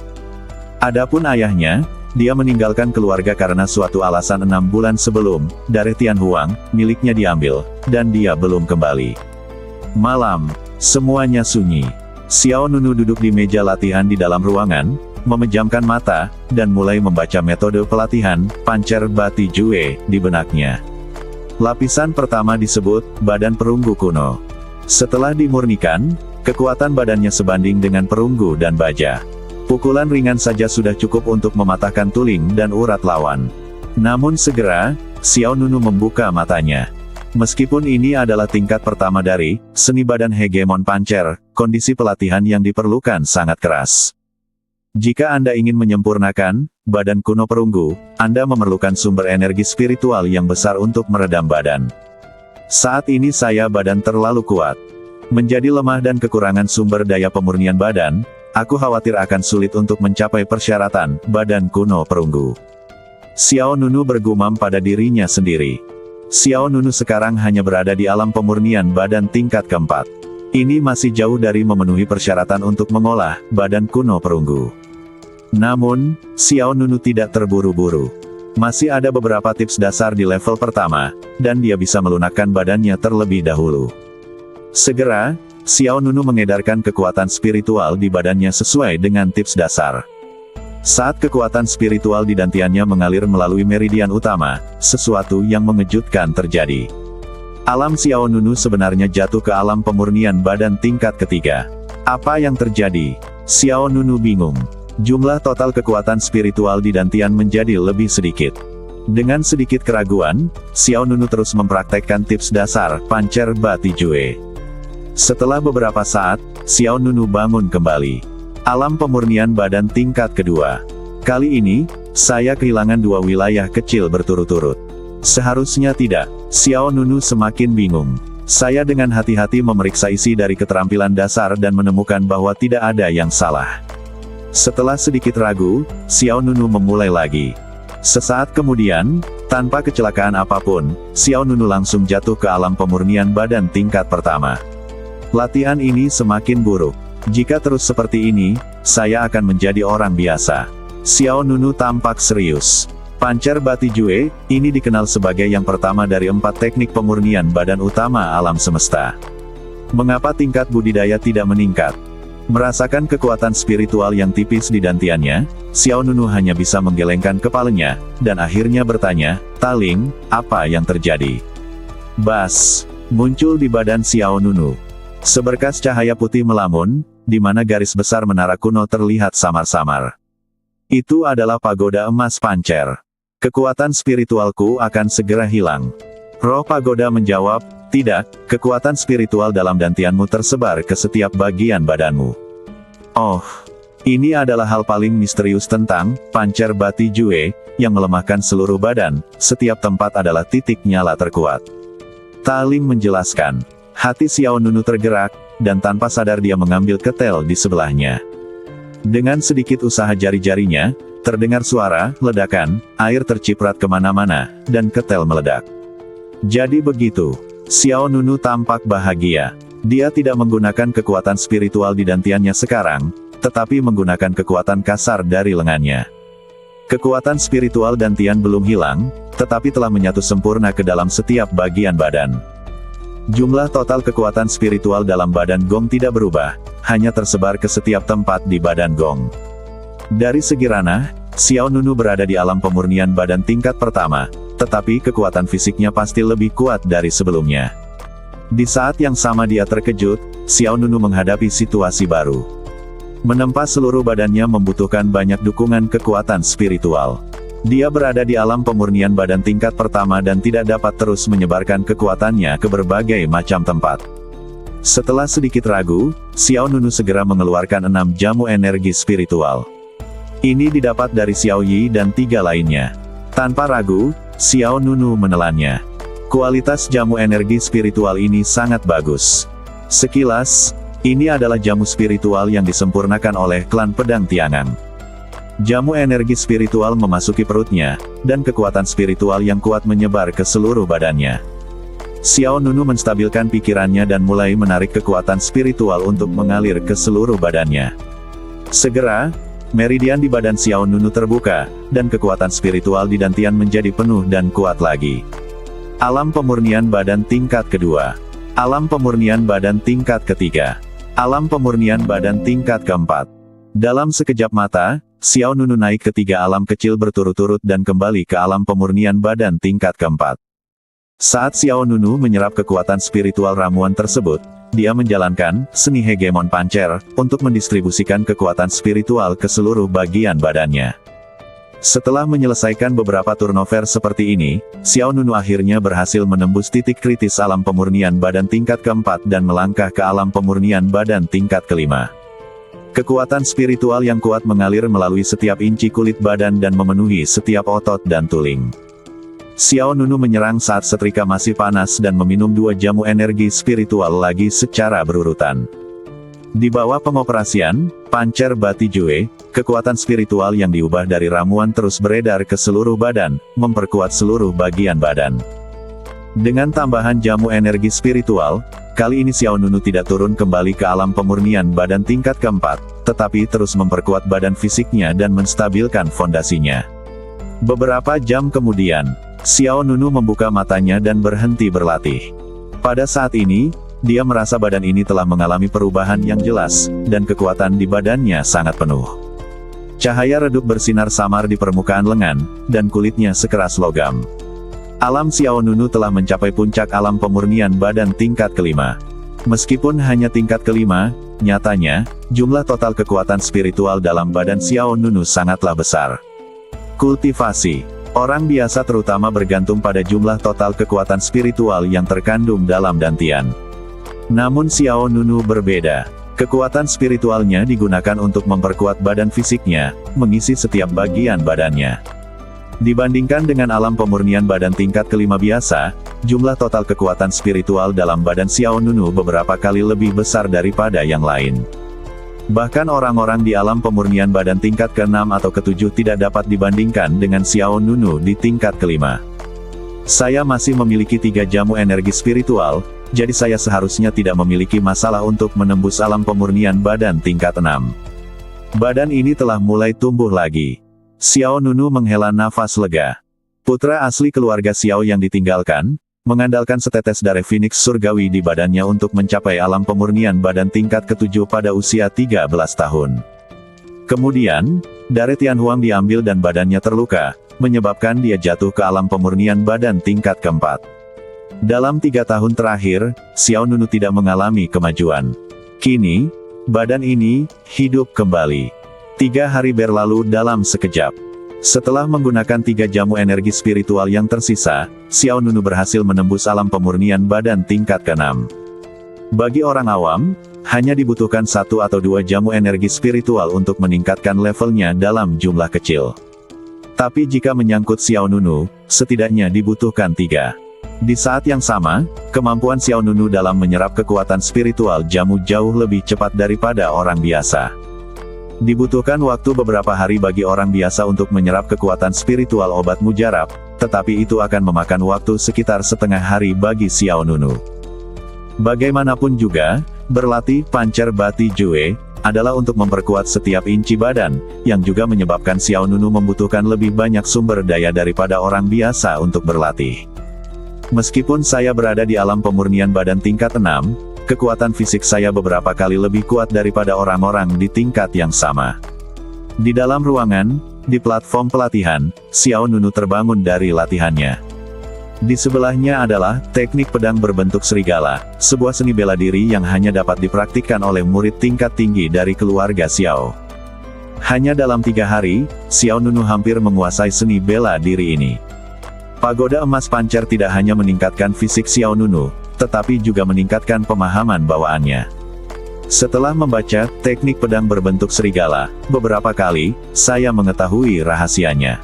Adapun ayahnya, dia meninggalkan keluarga karena suatu alasan 6 bulan sebelum, dari Tian Huang, miliknya diambil, dan dia belum kembali. Malam, semuanya sunyi. Xiao Nunu duduk di meja latihan di dalam ruangan, memejamkan mata, dan mulai membaca metode pelatihan, pancer bati Jue, di benaknya. Lapisan pertama disebut, badan perunggu kuno. Setelah dimurnikan, kekuatan badannya sebanding dengan perunggu dan baja. Pukulan ringan saja sudah cukup untuk mematahkan tulang dan urat lawan. Namun segera, Xiao Nunu membuka matanya. Meskipun ini adalah tingkat pertama dari seni badan hegemon pancer, kondisi pelatihan yang diperlukan sangat keras. Jika Anda ingin menyempurnakan badan kuno perunggu, Anda memerlukan sumber energi spiritual yang besar untuk meredam badan. Saat ini badan terlalu kuat. Menjadi lemah dan kekurangan sumber daya pemurnian badan, aku khawatir akan sulit untuk mencapai persyaratan badan kuno perunggu. Xiao Nunu bergumam pada dirinya sendiri. Xiao Nunu sekarang hanya berada di alam pemurnian badan tingkat keempat. Ini masih jauh dari memenuhi persyaratan untuk mengolah badan kuno perunggu. Namun, Xiao Nunu tidak terburu-buru. Masih ada beberapa tips dasar di level pertama, dan dia bisa melunakkan badannya terlebih dahulu. Segera, Xiao Nunu mengedarkan kekuatan spiritual di badannya sesuai dengan tips dasar. Saat kekuatan spiritual di dantiannya mengalir melalui meridian utama, sesuatu yang mengejutkan terjadi. Alam Xiao Nunu sebenarnya jatuh ke alam pemurnian badan tingkat ketiga. Apa yang terjadi? Xiao Nunu bingung. Jumlah total kekuatan spiritual di dantian menjadi lebih sedikit. Dengan sedikit keraguan, Xiao Nunu terus mempraktekkan tips dasar Pancer Bati Jue. Setelah beberapa saat, Xiao Nunu bangun kembali. Alam pemurnian badan tingkat kedua. Kali ini, saya kehilangan 2 wilayah kecil berturut-turut. Seharusnya tidak. Xiao Nunu semakin bingung. Saya dengan hati-hati memeriksa isi dari keterampilan dasar dan menemukan bahwa tidak ada yang salah. Setelah sedikit ragu, Xiao Nunu memulai lagi. Sesaat kemudian, tanpa kecelakaan apapun, Xiao Nunu langsung jatuh ke alam pemurnian badan tingkat pertama. Latihan ini semakin buruk. Jika terus seperti ini, saya akan menjadi orang biasa. Xiao Nunu tampak serius. Pancer Bati Jue, ini dikenal sebagai yang pertama dari 4 teknik pemurnian badan utama alam semesta. Mengapa tingkat budidaya tidak meningkat? Merasakan kekuatan spiritual yang tipis di dantiannya, Xiao Nunu hanya bisa menggelengkan kepalanya, dan akhirnya bertanya, "Taling, apa yang terjadi?" Bas! Muncul di badan Xiao Nunu. Seberkas cahaya putih melamun, di mana garis besar menara kuno terlihat samar-samar. Itu adalah pagoda emas Pancer. Kekuatan spiritualku akan segera hilang. Roh pagoda menjawab, "Tidak, kekuatan spiritual dalam dantianmu tersebar ke setiap bagian badanmu." Oh, ini adalah hal paling misterius tentang Pancer Bati Jue, yang melemahkan seluruh badan, setiap tempat adalah titik nyala terkuat. Taling menjelaskan. Hati Xiao Nunu tergerak, dan tanpa sadar dia mengambil ketel di sebelahnya. Dengan sedikit usaha jari-jarinya, terdengar suara ledakan, air terciprat kemana-mana, dan ketel meledak. Jadi begitu. Xiao Nunu tampak bahagia. Dia tidak menggunakan kekuatan spiritual di dantiannya sekarang, tetapi menggunakan kekuatan kasar dari lengannya. Kekuatan spiritual dantian belum hilang, tetapi telah menyatu sempurna ke dalam setiap bagian badan. Jumlah total kekuatan spiritual dalam badan Gong tidak berubah, hanya tersebar ke setiap tempat di badan Gong. Dari segi ranah, Xiao Nunu berada di alam pemurnian badan tingkat pertama, tetapi kekuatan fisiknya pasti lebih kuat dari sebelumnya. Di saat yang sama dia terkejut, Xiao Nunu menghadapi situasi baru. Menempa seluruh badannya membutuhkan banyak dukungan kekuatan spiritual. Dia berada di alam pemurnian badan tingkat pertama dan tidak dapat terus menyebarkan kekuatannya ke berbagai macam tempat. Setelah sedikit ragu, Xiao Nunu segera mengeluarkan 6 jamu energi spiritual. Ini didapat dari Xiao Yi dan 3 lainnya. Tanpa ragu, Xiao Nunu menelannya. Kualitas jamu energi spiritual ini sangat bagus. Sekilas, ini adalah jamu spiritual yang disempurnakan oleh klan Pedang Tiangang. Jamu energi spiritual memasuki perutnya, dan kekuatan spiritual yang kuat menyebar ke seluruh badannya. Xiao Nunu menstabilkan pikirannya dan mulai menarik kekuatan spiritual untuk mengalir ke seluruh badannya. Segera, meridian di badan Xiao Nunu terbuka, dan kekuatan spiritual di dantian menjadi penuh dan kuat lagi. Alam pemurnian badan tingkat kedua. Alam pemurnian badan tingkat ketiga. Alam pemurnian badan tingkat keempat. Dalam sekejap mata, Xiao Nunu naik ke 3 alam kecil berturut-turut dan kembali ke alam pemurnian badan tingkat keempat. Saat Xiao Nunu menyerap kekuatan spiritual ramuan tersebut, dia menjalankan seni hegemon Pancer untuk mendistribusikan kekuatan spiritual ke seluruh bagian badannya. Setelah menyelesaikan beberapa turnover seperti ini, Xiao Nunu akhirnya berhasil menembus titik kritis alam pemurnian badan tingkat keempat dan melangkah ke alam pemurnian badan tingkat kelima. Kekuatan spiritual yang kuat mengalir melalui setiap inci kulit badan dan memenuhi setiap otot dan tulang. Xiao Nunu menyerang saat setrika masih panas dan meminum 2 jamu energi spiritual lagi secara berurutan. Di bawah pengoperasian, pancer Bati Jue, kekuatan spiritual yang diubah dari ramuan terus beredar ke seluruh badan, memperkuat seluruh bagian badan. Dengan tambahan jamu energi spiritual, kali ini Xiao Nunu tidak turun kembali ke alam pemurnian badan tingkat keempat, tetapi terus memperkuat badan fisiknya dan menstabilkan fondasinya. Beberapa jam kemudian, Xiao Nunu membuka matanya dan berhenti berlatih. Pada saat ini, dia merasa badan ini telah mengalami perubahan yang jelas, dan kekuatan di badannya sangat penuh. Cahaya redup bersinar samar di permukaan lengan, dan kulitnya sekeras logam. Alam Xiao Nunu telah mencapai puncak alam pemurnian badan tingkat kelima. Meskipun hanya tingkat kelima, nyatanya, jumlah total kekuatan spiritual dalam badan Xiao Nunu sangatlah besar. Kultivasi. Orang biasa terutama bergantung pada jumlah total kekuatan spiritual yang terkandung dalam dantian. Namun Xiao Nunu berbeda. Kekuatan spiritualnya digunakan untuk memperkuat badan fisiknya, mengisi setiap bagian badannya. Dibandingkan dengan alam pemurnian badan tingkat kelima biasa, jumlah total kekuatan spiritual dalam badan Xiao Nunu beberapa kali lebih besar daripada yang lain. Bahkan orang-orang di alam pemurnian badan tingkat ke-6 atau ke-7 tidak dapat dibandingkan dengan Xiao Nunu di tingkat kelima. Saya masih memiliki 3 jamu energi spiritual, jadi saya seharusnya tidak memiliki masalah untuk menembus alam pemurnian badan tingkat 6. Badan ini telah mulai tumbuh lagi. Xiao Nunu menghela nafas lega. Putra asli keluarga Xiao yang ditinggalkan, mengandalkan setetes darah Phoenix surgawi di badannya untuk mencapai alam pemurnian badan tingkat ke-7 pada usia 13 tahun. Kemudian, darah Tianhuang diambil dan badannya terluka, menyebabkan dia jatuh ke alam pemurnian badan tingkat keempat. Dalam 3 tahun terakhir, Xiao Nunu tidak mengalami kemajuan. Kini, badan ini hidup kembali. 3 hari berlalu dalam sekejap. Setelah menggunakan 3 jamu energi spiritual yang tersisa, Xiao Nunu berhasil menembus alam pemurnian badan tingkat ke-6. Bagi orang awam, hanya dibutuhkan 1 atau 2 jamu energi spiritual untuk meningkatkan levelnya dalam jumlah kecil. Tapi jika menyangkut Xiao Nunu, setidaknya dibutuhkan 3. Di saat yang sama, kemampuan Xiao Nunu dalam menyerap kekuatan spiritual jamu jauh lebih cepat daripada orang biasa. Dibutuhkan waktu beberapa hari bagi orang biasa untuk menyerap kekuatan spiritual obat mujarab, tetapi itu akan memakan waktu sekitar setengah hari bagi Xiao Nunu. Bagaimanapun juga, berlatih pancer Bati Jue adalah untuk memperkuat setiap inci badan, yang juga menyebabkan Xiao Nunu membutuhkan lebih banyak sumber daya daripada orang biasa untuk berlatih. Meskipun saya berada di alam pemurnian badan tingkat 6, kekuatan fisik saya beberapa kali lebih kuat daripada orang-orang di tingkat yang sama. Di dalam ruangan, di platform pelatihan, Xiao Nunu terbangun dari latihannya. Di sebelahnya adalah teknik pedang berbentuk serigala, sebuah seni bela diri yang hanya dapat dipraktikkan oleh murid tingkat tinggi dari keluarga Xiao. Hanya dalam 3 hari, Xiao Nunu hampir menguasai seni bela diri ini. Pagoda emas pancer tidak hanya meningkatkan fisik Xiao Nunu, tetapi juga meningkatkan pemahaman bawaannya. Setelah membaca teknik pedang berbentuk serigala, beberapa kali, saya mengetahui rahasianya.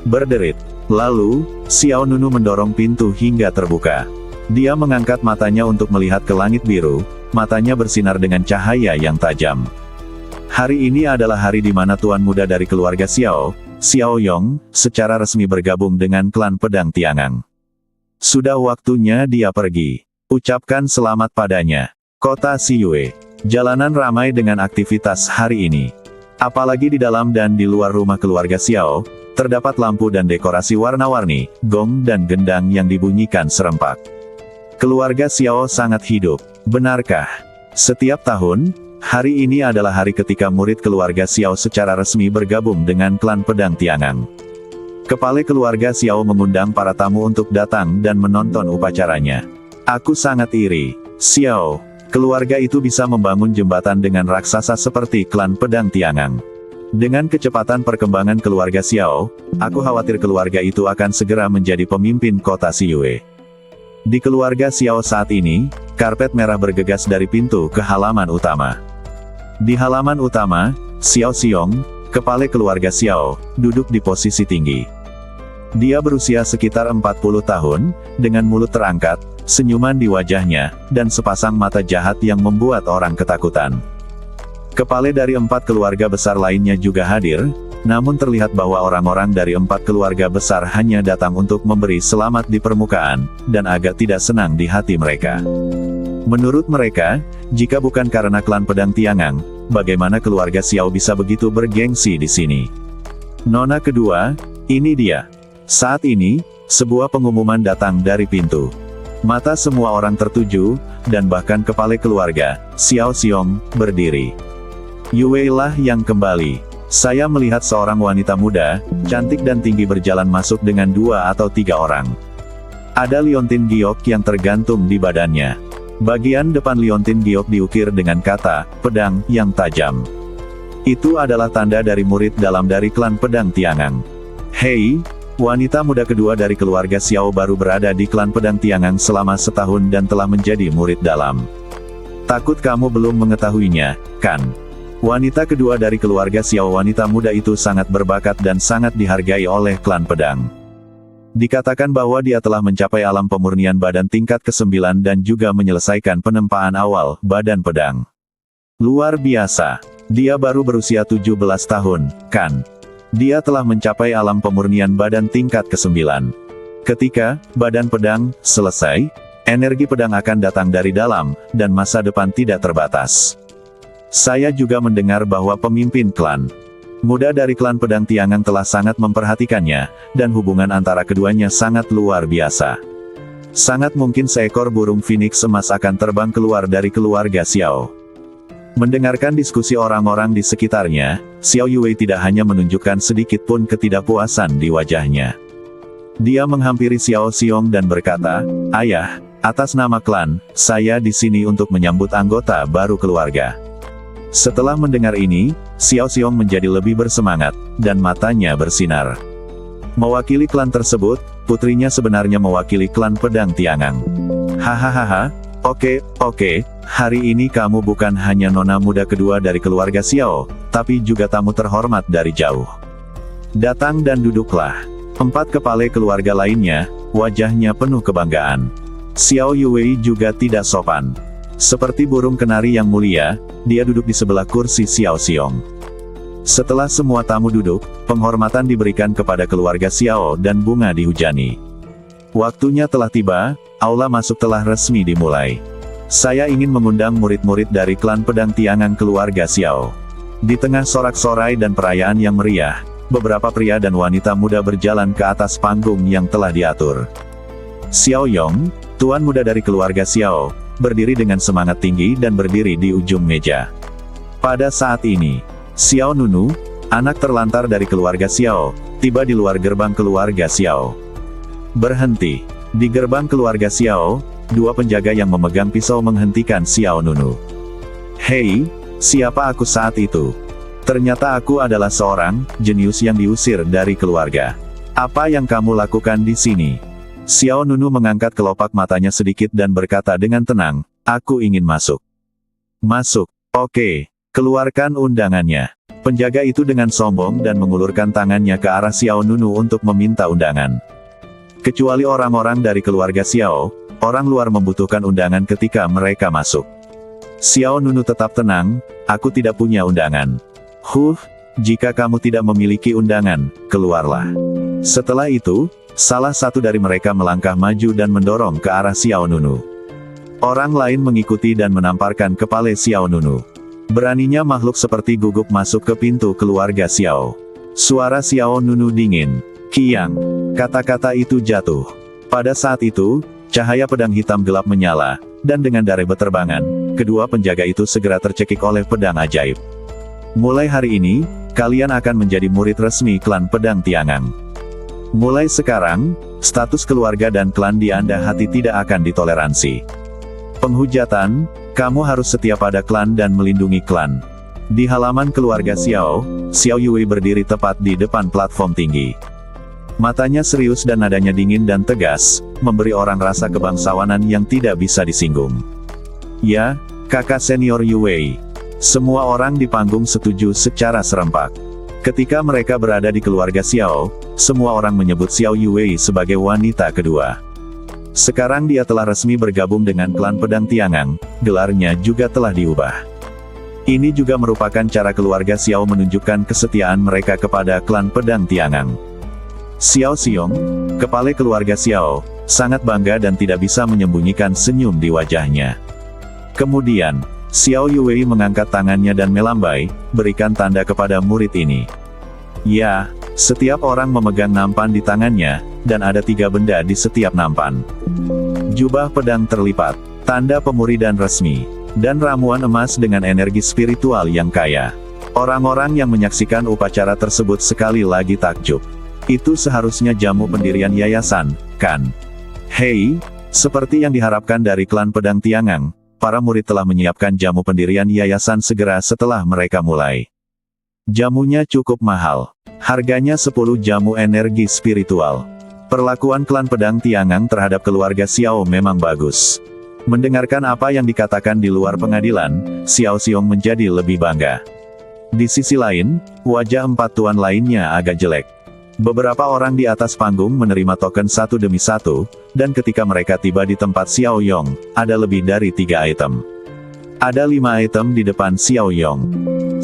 Berderit. Lalu, Xiao Nunu mendorong pintu hingga terbuka. Dia mengangkat matanya untuk melihat ke langit biru, matanya bersinar dengan cahaya yang tajam. Hari ini adalah hari di mana tuan muda dari keluarga Xiao, Xiao Yong, secara resmi bergabung dengan klan pedang Tiangang. Sudah waktunya dia pergi. Ucapkan selamat padanya. Kota Siyue. Jalanan ramai dengan aktivitas hari ini. Apalagi di dalam dan di luar rumah keluarga Xiao, terdapat lampu dan dekorasi warna-warni, gong dan gendang yang dibunyikan serempak. Keluarga Xiao sangat hidup. Benarkah? Setiap tahun, hari ini adalah hari ketika murid keluarga Xiao secara resmi bergabung dengan klan pedang Tiangang. Kepala keluarga Xiao mengundang para tamu untuk datang dan menonton upacaranya. Aku sangat iri. Xiao, keluarga itu bisa membangun jembatan dengan raksasa seperti klan pedang Tiangang. Dengan kecepatan perkembangan keluarga Xiao, aku khawatir keluarga itu akan segera menjadi pemimpin kota Siyue. Di keluarga Xiao saat ini, karpet merah bergegas dari pintu ke halaman utama. Di halaman utama, Xiao Xiong, kepala keluarga Xiao, duduk di posisi tinggi. Dia berusia sekitar 40 tahun, dengan mulut terangkat, senyuman di wajahnya, dan sepasang mata jahat yang membuat orang ketakutan. Kepala dari 4 keluarga besar lainnya juga hadir, namun terlihat bahwa orang-orang dari 4 keluarga besar hanya datang untuk memberi selamat di permukaan, dan agak tidak senang di hati mereka. Menurut mereka, jika bukan karena klan pedang Tiangang, bagaimana keluarga Xiao bisa begitu bergengsi di sini? Nona kedua, ini dia. Saat ini, sebuah pengumuman datang dari pintu. Mata semua orang tertuju, dan bahkan kepala keluarga, Xiao Xiong, berdiri. Yue lah yang kembali. Saya melihat seorang wanita muda, cantik dan tinggi berjalan masuk dengan 2 atau 3 orang. Ada liontin giok yang tergantung di badannya. Bagian depan liontin giok diukir dengan kata, pedang, yang tajam. Itu adalah tanda dari murid dalam dari klan pedang Tiangang. Hei, wanita muda kedua dari keluarga Xiao baru berada di klan pedang Tiangang selama setahun dan telah menjadi murid dalam. Takut kamu belum mengetahuinya, kan? Wanita kedua dari keluarga Xiao, wanita muda itu sangat berbakat dan sangat dihargai oleh klan pedang. Dikatakan bahwa dia telah mencapai alam pemurnian badan tingkat ke-9 dan juga menyelesaikan penempaan awal badan pedang. Luar biasa. Dia baru berusia 17 tahun, kan? Dia telah mencapai alam pemurnian badan tingkat ke-9. Ketika badan pedang selesai, energi pedang akan datang dari dalam, dan masa depan tidak terbatas. Saya juga mendengar bahwa pemimpin klan muda dari klan pedang Tiangang telah sangat memperhatikannya, dan hubungan antara keduanya sangat luar biasa. Sangat mungkin seekor burung phoenix emas akan terbang keluar dari keluarga Xiao. Mendengarkan diskusi orang-orang di sekitarnya, Xiao Yue tidak hanya menunjukkan sedikit pun ketidakpuasan di wajahnya. Dia menghampiri Xiao Xiong dan berkata, "Ayah, atas nama klan, saya di sini untuk menyambut anggota baru keluarga." Setelah mendengar ini, Xiao Xiong menjadi lebih bersemangat, dan matanya bersinar. Mewakili klan tersebut, putrinya sebenarnya mewakili klan pedang Tiangang. Hahaha, oke, hari ini kamu bukan hanya nona muda kedua dari keluarga Xiao, tapi juga tamu terhormat dari jauh. Datang dan duduklah. 4 kepala keluarga lainnya, wajahnya penuh kebanggaan. Xiao Yue juga tidak sopan. Seperti burung kenari yang mulia, dia duduk di sebelah kursi Xiao Xiong. Setelah semua tamu duduk, penghormatan diberikan kepada keluarga Xiao dan bunga dihujani. Waktunya telah tiba, aula masuk telah resmi dimulai. Saya ingin mengundang murid-murid dari klan pedang Tiangang keluarga Xiao. Di tengah sorak-sorai dan perayaan yang meriah, beberapa pria dan wanita muda berjalan ke atas panggung yang telah diatur. Xiao Yong, tuan muda dari keluarga Xiao, berdiri dengan semangat tinggi dan berdiri di ujung meja. Pada saat ini, Xiao Nunu, anak terlantar dari keluarga Xiao, tiba di luar gerbang keluarga Xiao. Berhenti. Di gerbang keluarga Xiao, 2 penjaga yang memegang pisau menghentikan Xiao Nunu. Hei, siapa aku saat itu? Ternyata aku adalah seorang jenius yang diusir dari keluarga. Apa yang kamu lakukan di sini? Xiao Nunu mengangkat kelopak matanya sedikit dan berkata dengan tenang, aku ingin masuk. Masuk. Oke, keluarkan undangannya. Penjaga itu dengan sombong dan mengulurkan tangannya ke arah Xiao Nunu untuk meminta undangan. Kecuali orang-orang dari keluarga Xiao, orang luar membutuhkan undangan ketika mereka masuk. Xiao Nunu tetap tenang, aku tidak punya undangan. Jika kamu tidak memiliki undangan, keluarlah. Setelah itu, salah satu dari mereka melangkah maju dan mendorong ke arah Xiao Nunu. Orang lain mengikuti dan menamparkan kepala Xiao Nunu. Beraninya makhluk seperti gugup masuk ke pintu keluarga Xiao. Suara Xiao Nunu dingin. Kiang. Kata-kata itu jatuh. Pada saat itu, cahaya pedang hitam gelap menyala, dan dengan darah beterbangan, kedua penjaga itu segera tercekik oleh pedang ajaib. Mulai hari ini, kalian akan menjadi murid resmi klan pedang Tiangang. Mulai sekarang, status keluarga dan klan di Anda hati tidak akan ditoleransi. Penghujatan, kamu harus setia pada klan dan melindungi klan. Di halaman keluarga Xiao, Xiao Yue berdiri tepat di depan platform tinggi. Matanya serius dan nadanya dingin dan tegas, memberi orang rasa kebangsawanan yang tidak bisa disinggung. Ya, kakak senior Yue. Semua orang di panggung setuju secara serempak. Ketika mereka berada di keluarga Xiao, semua orang menyebut Xiao Yuwei sebagai wanita kedua. Sekarang dia telah resmi bergabung dengan klan pedang Tiangang, gelarnya juga telah diubah. Ini juga merupakan cara keluarga Xiao menunjukkan kesetiaan mereka kepada klan pedang Tiangang. Xiao Xiong, kepala keluarga Xiao, sangat bangga dan tidak bisa menyembunyikan senyum di wajahnya. Kemudian, Xiao Yuwei mengangkat tangannya dan melambai, berikan tanda kepada murid ini. Ya, setiap orang memegang nampan di tangannya, dan ada 3 benda di setiap nampan. Jubah pedang terlipat, tanda pemuridan resmi, dan ramuan emas dengan energi spiritual yang kaya. Orang-orang yang menyaksikan upacara tersebut sekali lagi takjub. Itu seharusnya jamu pendirian yayasan, kan? Hei, seperti yang diharapkan dari klan pedang Tiangang, para murid telah menyiapkan jamu pendirian yayasan segera setelah mereka mulai. Jamunya cukup mahal. Harganya 10 jamu energi spiritual. Perlakuan klan pedang Tiangang terhadap keluarga Xiao memang bagus. Mendengarkan apa yang dikatakan di luar pengadilan, Xiao Xiong menjadi lebih bangga. Di sisi lain, wajah 4 tuan lainnya agak jelek. Beberapa orang di atas panggung menerima token satu demi satu, dan ketika mereka tiba di tempat Xiao Yong, ada lebih dari 3 item. Ada 5 item di depan Xiao Yong.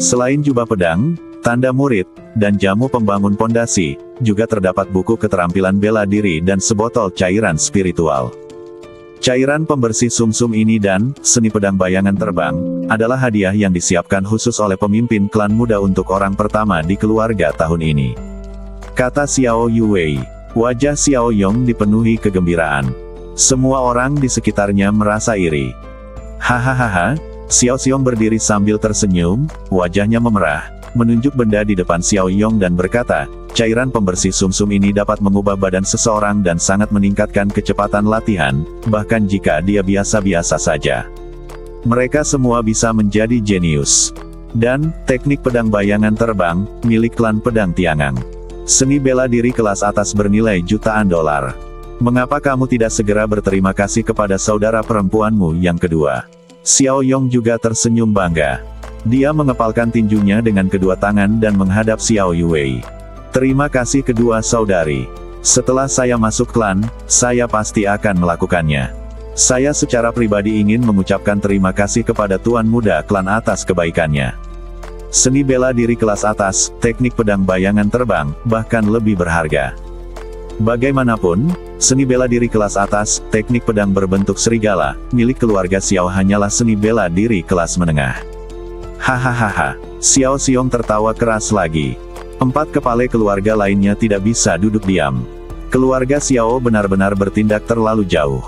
Selain jubah pedang, tanda murid, dan jamu pembangun pondasi, juga terdapat buku keterampilan bela diri dan sebotol cairan spiritual. Cairan pembersih sumsum ini dan seni pedang bayangan terbang, adalah hadiah yang disiapkan khusus oleh pemimpin klan muda untuk orang pertama di keluarga tahun ini. Kata Xiao Yuwei. Wajah Xiao Yong dipenuhi kegembiraan. Semua orang di sekitarnya merasa iri. Hahaha, Xiao Xiong berdiri sambil tersenyum, wajahnya memerah, menunjuk benda di depan Xiao Yong dan berkata, cairan pembersih sumsum ini dapat mengubah badan seseorang dan sangat meningkatkan kecepatan latihan, bahkan jika dia biasa-biasa saja. Mereka semua bisa menjadi jenius. Dan, teknik pedang bayangan terbang, milik klan pedang Tiangang. Seni bela diri kelas atas bernilai jutaan dolar. Mengapa kamu tidak segera berterima kasih kepada saudara perempuanmu yang kedua? Xiao Yong juga tersenyum bangga. Dia mengepalkan tinjunya dengan kedua tangan dan menghadap Xiao Yuwei. Terima kasih kedua saudari. Setelah saya masuk klan, saya pasti akan melakukannya. Saya secara pribadi ingin mengucapkan terima kasih kepada tuan muda klan atas kebaikannya. Seni bela diri kelas atas, teknik pedang bayangan terbang, bahkan lebih berharga. Bagaimanapun, seni bela diri kelas atas, teknik pedang berbentuk serigala, milik keluarga Xiao hanyalah seni bela diri kelas menengah. Hahaha, Xiao Xiong tertawa keras lagi. 4 kepala keluarga lainnya tidak bisa duduk diam. Keluarga Xiao benar-benar bertindak terlalu jauh.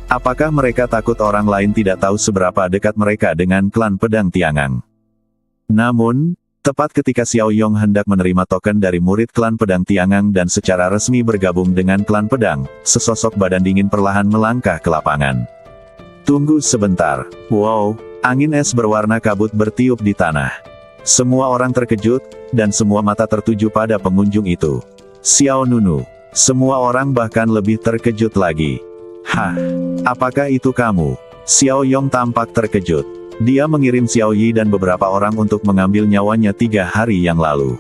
Apakah mereka takut orang lain tidak tahu seberapa dekat mereka dengan klan pedang Tiangang? Namun, tepat ketika Xiao Yong hendak menerima token dari murid klan pedang Tiangang dan secara resmi bergabung dengan klan pedang, sesosok badan dingin perlahan melangkah ke lapangan. Tunggu sebentar. Wow, angin es berwarna kabut bertiup di tanah. Semua orang terkejut, dan semua mata tertuju pada pengunjung itu. Xiao Nunu. Semua orang bahkan lebih terkejut lagi. Hah, apakah itu kamu? Xiao Yong tampak terkejut. Dia mengirim Xiao Yi dan beberapa orang untuk mengambil nyawanya 3 hari yang lalu.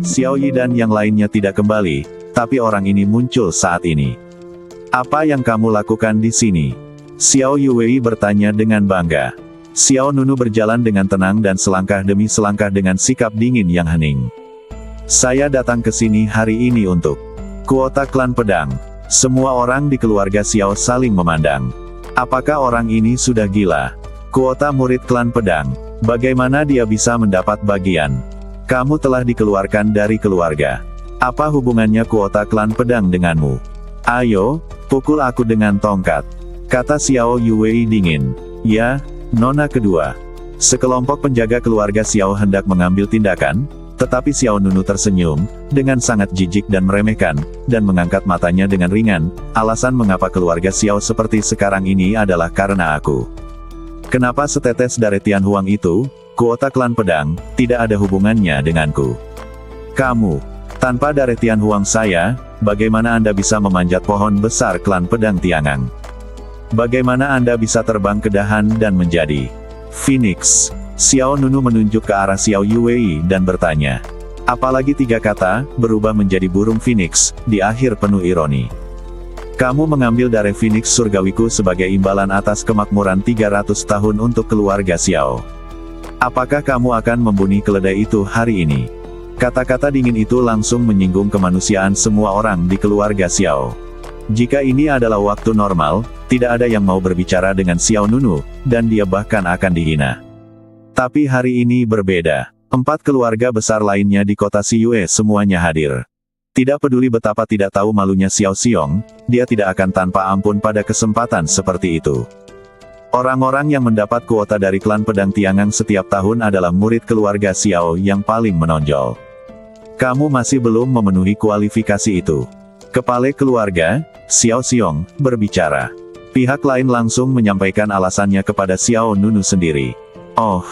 Xiao Yi dan yang lainnya tidak kembali, tapi orang ini muncul saat ini. Apa yang kamu lakukan di sini? Xiao Yuwei bertanya dengan bangga. Xiao Nunu berjalan dengan tenang dan selangkah demi selangkah dengan sikap dingin yang hening. Saya datang ke sini hari ini untuk kuota klan pedang. Semua orang di keluarga Xiao saling memandang. Apakah orang ini sudah gila? Kuota murid klan pedang. Bagaimana dia bisa mendapat bagian? Kamu telah dikeluarkan dari keluarga. Apa hubungannya kuota klan pedang denganmu? Ayo, pukul aku dengan tongkat. Kata Xiao Yuwei dingin. Ya, nona kedua. Sekelompok penjaga keluarga Xiao hendak mengambil tindakan, tetapi Xiao Nunu tersenyum, dengan sangat jijik dan meremehkan, dan mengangkat matanya dengan ringan. Alasan mengapa keluarga Xiao seperti sekarang ini adalah karena aku. Kenapa setetes dari Tian Huang itu, kuota klan pedang, tidak ada hubungannya denganku. Kamu, tanpa dari Tian Huang saya, bagaimana Anda bisa memanjat pohon besar klan pedang Tiangang? Bagaimana Anda bisa terbang ke dahan dan menjadi Phoenix? Xiao Nunu menunjuk ke arah Xiao Yuwei dan bertanya. Apalagi 3 kata, berubah menjadi burung phoenix, di akhir penuh ironi. Kamu mengambil darah phoenix surgawiku sebagai imbalan atas kemakmuran 300 tahun untuk keluarga Xiao. Apakah kamu akan membunuh keledai itu hari ini? Kata-kata dingin itu langsung menyinggung kemanusiaan semua orang di keluarga Xiao. Jika ini adalah waktu normal, tidak ada yang mau berbicara dengan Xiao Nunu, dan dia bahkan akan dihina. Tapi hari ini berbeda. 4 keluarga besar lainnya di kota Siyue semuanya hadir. Tidak peduli betapa tidak tahu malunya Xiao Xiong, dia tidak akan tanpa ampun pada kesempatan seperti itu. Orang-orang yang mendapat kuota dari klan pedang Tiangang setiap tahun adalah murid keluarga Xiao yang paling menonjol. Kamu masih belum memenuhi kualifikasi itu. Kepala keluarga, Xiao Xiong, berbicara. Pihak lain langsung menyampaikan alasannya kepada Xiao Nunu sendiri. Oh,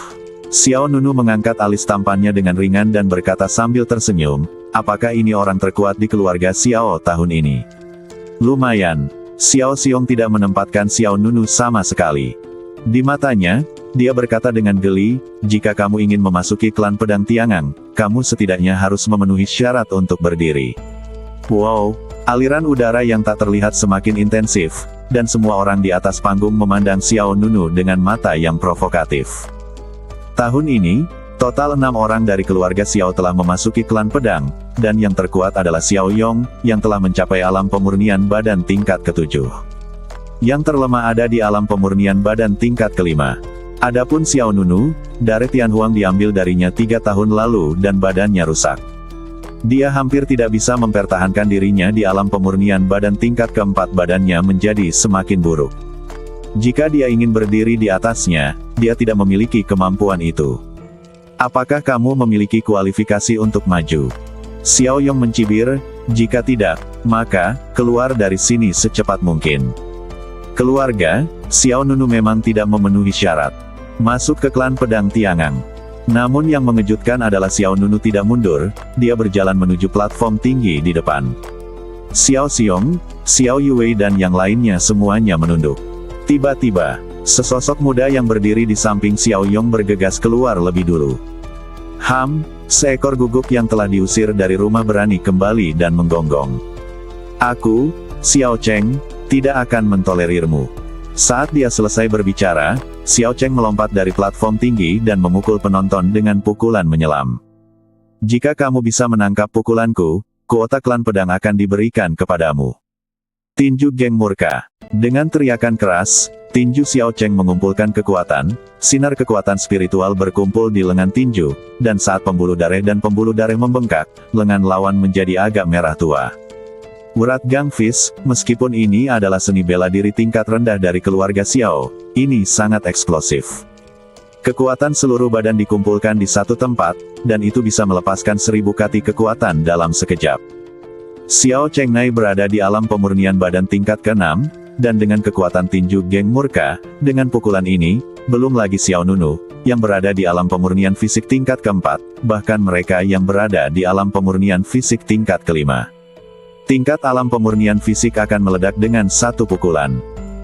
Xiao Nunu mengangkat alis tampannya dengan ringan dan berkata sambil tersenyum, apakah ini orang terkuat di keluarga Xiao tahun ini? Lumayan. Xiao Xiong tidak menempatkan Xiao Nunu sama sekali. Di matanya, dia berkata dengan geli, jika kamu ingin memasuki klan pedang Tiangang, kamu setidaknya harus memenuhi syarat untuk berdiri. Wow, aliran udara yang tak terlihat semakin intensif, dan semua orang di atas panggung memandang Xiao Nunu dengan mata yang provokatif. Tahun ini, total 6 orang dari keluarga Xiao telah memasuki klan pedang, dan yang terkuat adalah Xiao Yong, yang telah mencapai alam pemurnian badan tingkat ke-7. Yang terlemah ada di alam pemurnian badan tingkat ke-5. Adapun Xiao Nunu, darah Tianhuang diambil darinya 3 tahun lalu dan badannya rusak. Dia hampir tidak bisa mempertahankan dirinya di alam pemurnian badan tingkat ke-4, badannya menjadi semakin buruk. Jika dia ingin berdiri di atasnya, dia tidak memiliki kemampuan itu. Apakah kamu memiliki kualifikasi untuk maju? Xiao Yong mencibir, jika tidak, maka, keluar dari sini secepat mungkin. Keluarga, Xiao Nunu memang tidak memenuhi syarat masuk ke klan pedang Tiangang. Namun yang mengejutkan adalah Xiao Nunu tidak mundur, dia berjalan menuju platform tinggi di depan. Xiao Xiong, Xiao Yuwei dan yang lainnya semuanya menunduk. Tiba-tiba, sesosok muda yang berdiri di samping Xiao Yong bergegas keluar lebih dulu. Seekor guguk yang telah diusir dari rumah berani kembali dan menggonggong. Aku, Xiao Cheng, tidak akan mentolerirmu. Saat dia selesai berbicara, Xiao Cheng melompat dari platform tinggi dan memukul penonton dengan pukulan menyelam. Jika kamu bisa menangkap pukulanku, kuota klan pedang akan diberikan kepadamu. Tinju geng murka. Dengan teriakan keras, tinju Xiao Cheng mengumpulkan kekuatan, sinar kekuatan spiritual berkumpul di lengan tinju, dan saat pembuluh darah membengkak, lengan lawan menjadi agak merah tua. Urat Gang Fist, meskipun ini adalah seni bela diri tingkat rendah dari keluarga Xiao, ini sangat eksplosif. Kekuatan seluruh badan dikumpulkan di satu tempat, dan itu bisa melepaskan 1000 kati kekuatan dalam sekejap. Xiao Chengnai berada di alam pemurnian badan tingkat ke-6, dan dengan kekuatan tinju geng murka, dengan pukulan ini, belum lagi Xiao Nunu, yang berada di alam pemurnian fisik tingkat ke-4, bahkan mereka yang berada di alam pemurnian fisik tingkat ke-5. Tingkat alam pemurnian fisik akan meledak dengan satu pukulan.